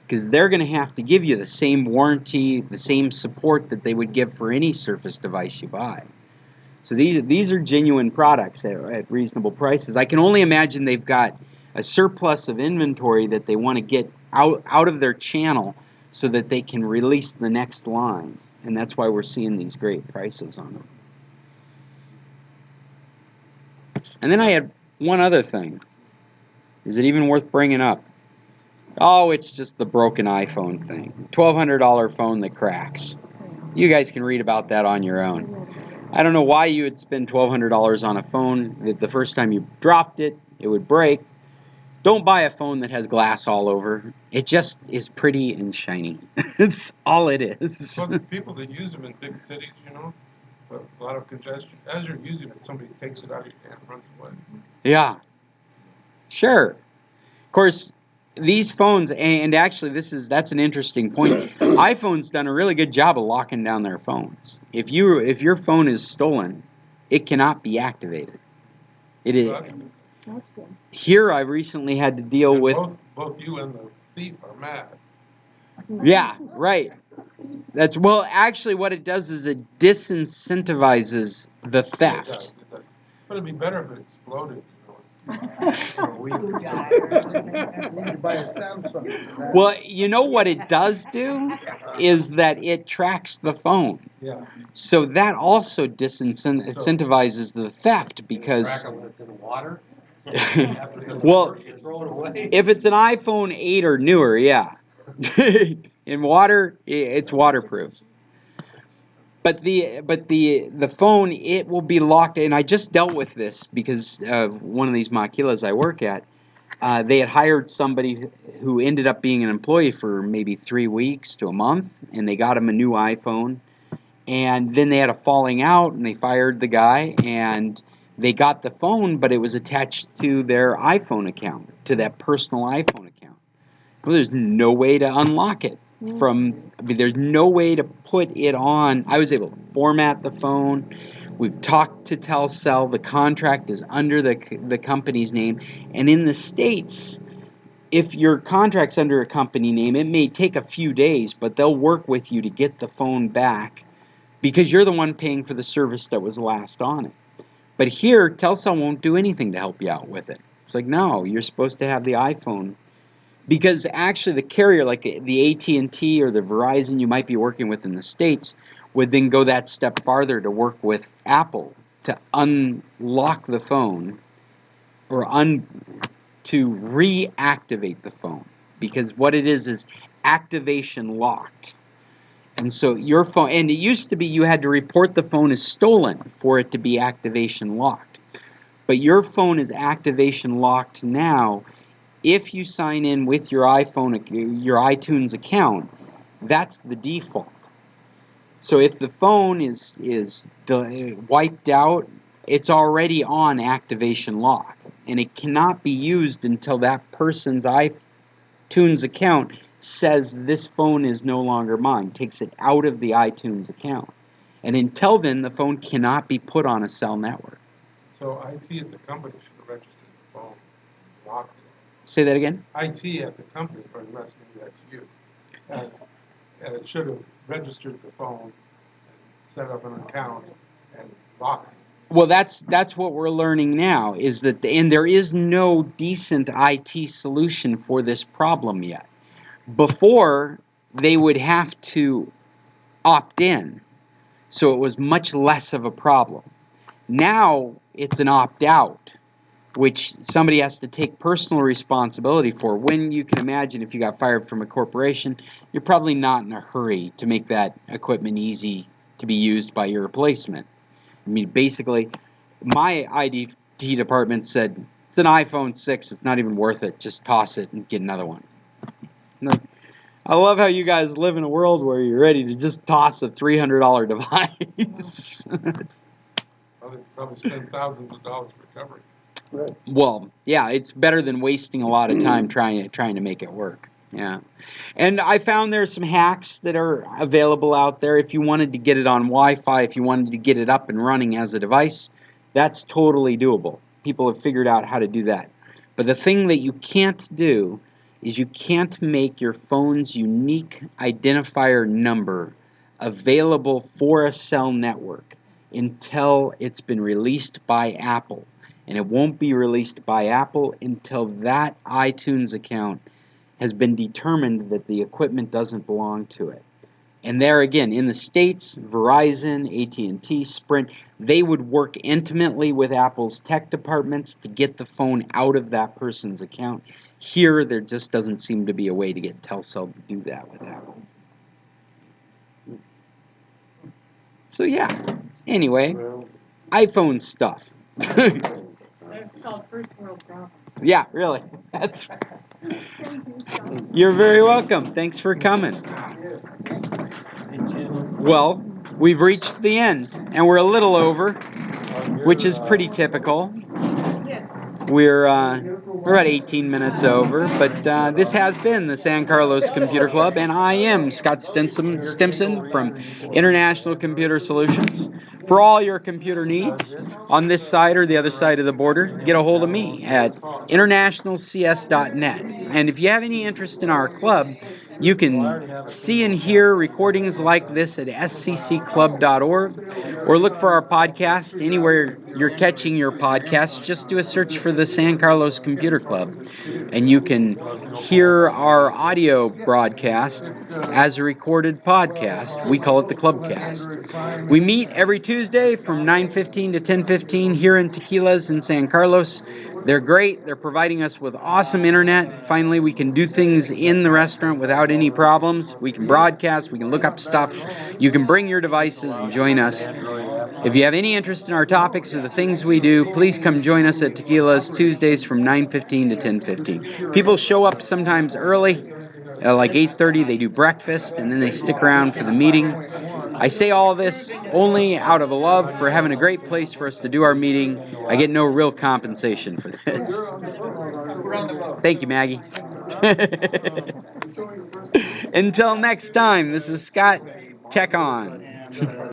[SPEAKER 2] Because they're going to have to give you the same warranty, the same support that they would give for any Surface device you buy. So these are genuine products at reasonable prices. I can only imagine they've got a surplus of inventory that they want to get out of their channel so that they can release the next line. And that's why we're seeing these great prices on them. And then I had one other thing. Is it even worth bringing up? Oh, it's just the broken iPhone thing. $1,200 phone that cracks. You guys can read about that on your own. I don't know why you would spend $1,200 on a phone that the first time you dropped it, it would break. Don't buy a phone that has glass all over. It just is pretty and shiny. It's all it is.
[SPEAKER 10] Well, the people that use them in big cities, you know, a lot of congestion. As you're using it, somebody takes it out of your hand and runs away.
[SPEAKER 2] Yeah. Sure. Of course, these phones, and actually that's an interesting point. iPhone's done a really good job of locking down their phones. If your phone is stolen, it cannot be activated. It is.
[SPEAKER 4] That's good.
[SPEAKER 2] Here I recently had to deal with
[SPEAKER 10] both you and the thief are mad.
[SPEAKER 2] Yeah, right. Well, actually what it does is it disincentivizes the theft.
[SPEAKER 10] It does. But it'd be better if it exploded.
[SPEAKER 2] Well, you know what it does do is that it tracks the phone.
[SPEAKER 10] Yeah.
[SPEAKER 2] So that also disincentivizes the theft, because
[SPEAKER 3] water.
[SPEAKER 2] well, if it's an iPhone 8 or newer, yeah. In water, it's waterproof. But the phone, it will be locked. And I just dealt with this because of one of these maquilas I work at. They had hired somebody who ended up being an employee for maybe 3 weeks to a month, and they got him a new iPhone. And then they had a falling out, and they fired the guy, and they got the phone, but it was attached to their iPhone account, to that personal iPhone account. Well, there's no way to unlock it. There's no way to put it on. I was able to format the phone. We've talked to Telcel. The contract is under the company's name. And in the States, if your contract's under a company name, it may take a few days, but they'll work with you to get the phone back because you're the one paying for the service that was last on it. But here, Telcel won't do anything to help you out with it. It's like, no, you're supposed to have the iPhone. Because actually the carrier, like the AT&T or the Verizon you might be working with in the States, would then go that step farther to work with Apple to unlock the phone or to reactivate the phone. Because what it is activation locked. And so your phone, and it used to be you had to report the phone as stolen for it to be activation locked. But your phone is activation locked now. If you sign in with your iPhone, your iTunes account, that's the default. So if the phone is wiped out, it's already on activation lock. And it cannot be used until that person's iTunes account says this phone is no longer mine, takes it out of the iTunes account. And until then, the phone cannot be put on a cell network.
[SPEAKER 12] So IT at the company should have registered the phone, locked it.
[SPEAKER 2] Say that again?
[SPEAKER 12] IT at the company, or unless maybe that's you, and it should have registered the phone, and set up an account, and locked it.
[SPEAKER 2] Well, that's what we're learning now, is that, and there is no decent IT solution for this problem yet. Before, they would have to opt in, so it was much less of a problem. Now, it's an opt-out, which somebody has to take personal responsibility for. When you can imagine if you got fired from a corporation, you're probably not in a hurry to make that equipment easy to be used by your replacement. I mean, basically, my IT department said, it's an iPhone 6, it's not even worth it, just toss it and get another one. I love how you guys live in a world where you're ready to just toss a $300 device.
[SPEAKER 12] Probably spend thousands of dollars recovering.
[SPEAKER 1] Right.
[SPEAKER 2] Well, yeah, it's better than wasting a lot of time trying to make it work. Yeah. And I found there's some hacks that are available out there. If you wanted to get it on Wi-Fi, if you wanted to get it up and running as a device, that's totally doable. People have figured out how to do that. But the thing that you can't do is you can't make your phone's unique identifier number available for a cell network until it's been released by Apple. And it won't be released by Apple until that iTunes account has been determined that the equipment doesn't belong to it. And there again, in the States, Verizon, AT&T, Sprint, they would work intimately with Apple's tech departments to get the phone out of that person's account. Here, there just doesn't seem to be a way to get Telcel to do that with Apple. So yeah, anyway, iPhone stuff.
[SPEAKER 5] That's called first world problem.
[SPEAKER 2] Yeah, really. That's. You're very welcome. Thanks for coming. Well, we've reached the end, and we're a little over, which is pretty typical. We're about 18 minutes over, but this has been the San Carlos Computer Club, and I am Scott Stimson from International Computer Solutions. For all your computer needs, on this side or the other side of the border, get a hold of me at internationalcs.net. And if you have any interest in our club, you can see and hear recordings like this at scclub.org, or look for our podcast anywhere you're catching your podcast. Just do a search for the San Carlos Computer Club, and you can hear our audio broadcast as a recorded podcast. We call it the Clubcast. We meet every Tuesday from 9:15 to 10:15 here in Tequilas in San Carlos. They're great. They're providing us with awesome internet. Finally, we can do things in the restaurant without any problems. We can broadcast. We can look up stuff. You can bring your devices and join us. If you have any interest in our topics or the things we do, please come join us at Tequilas Tuesdays from 9:15 to 10:15. People show up sometimes early, like 8:30. They do breakfast, and then they stick around for the meeting. I say all this only out of a love for having a great place for us to do our meeting. I get no real compensation for this. Thank you, Maggie. Until next time, this is Scott. Tech on.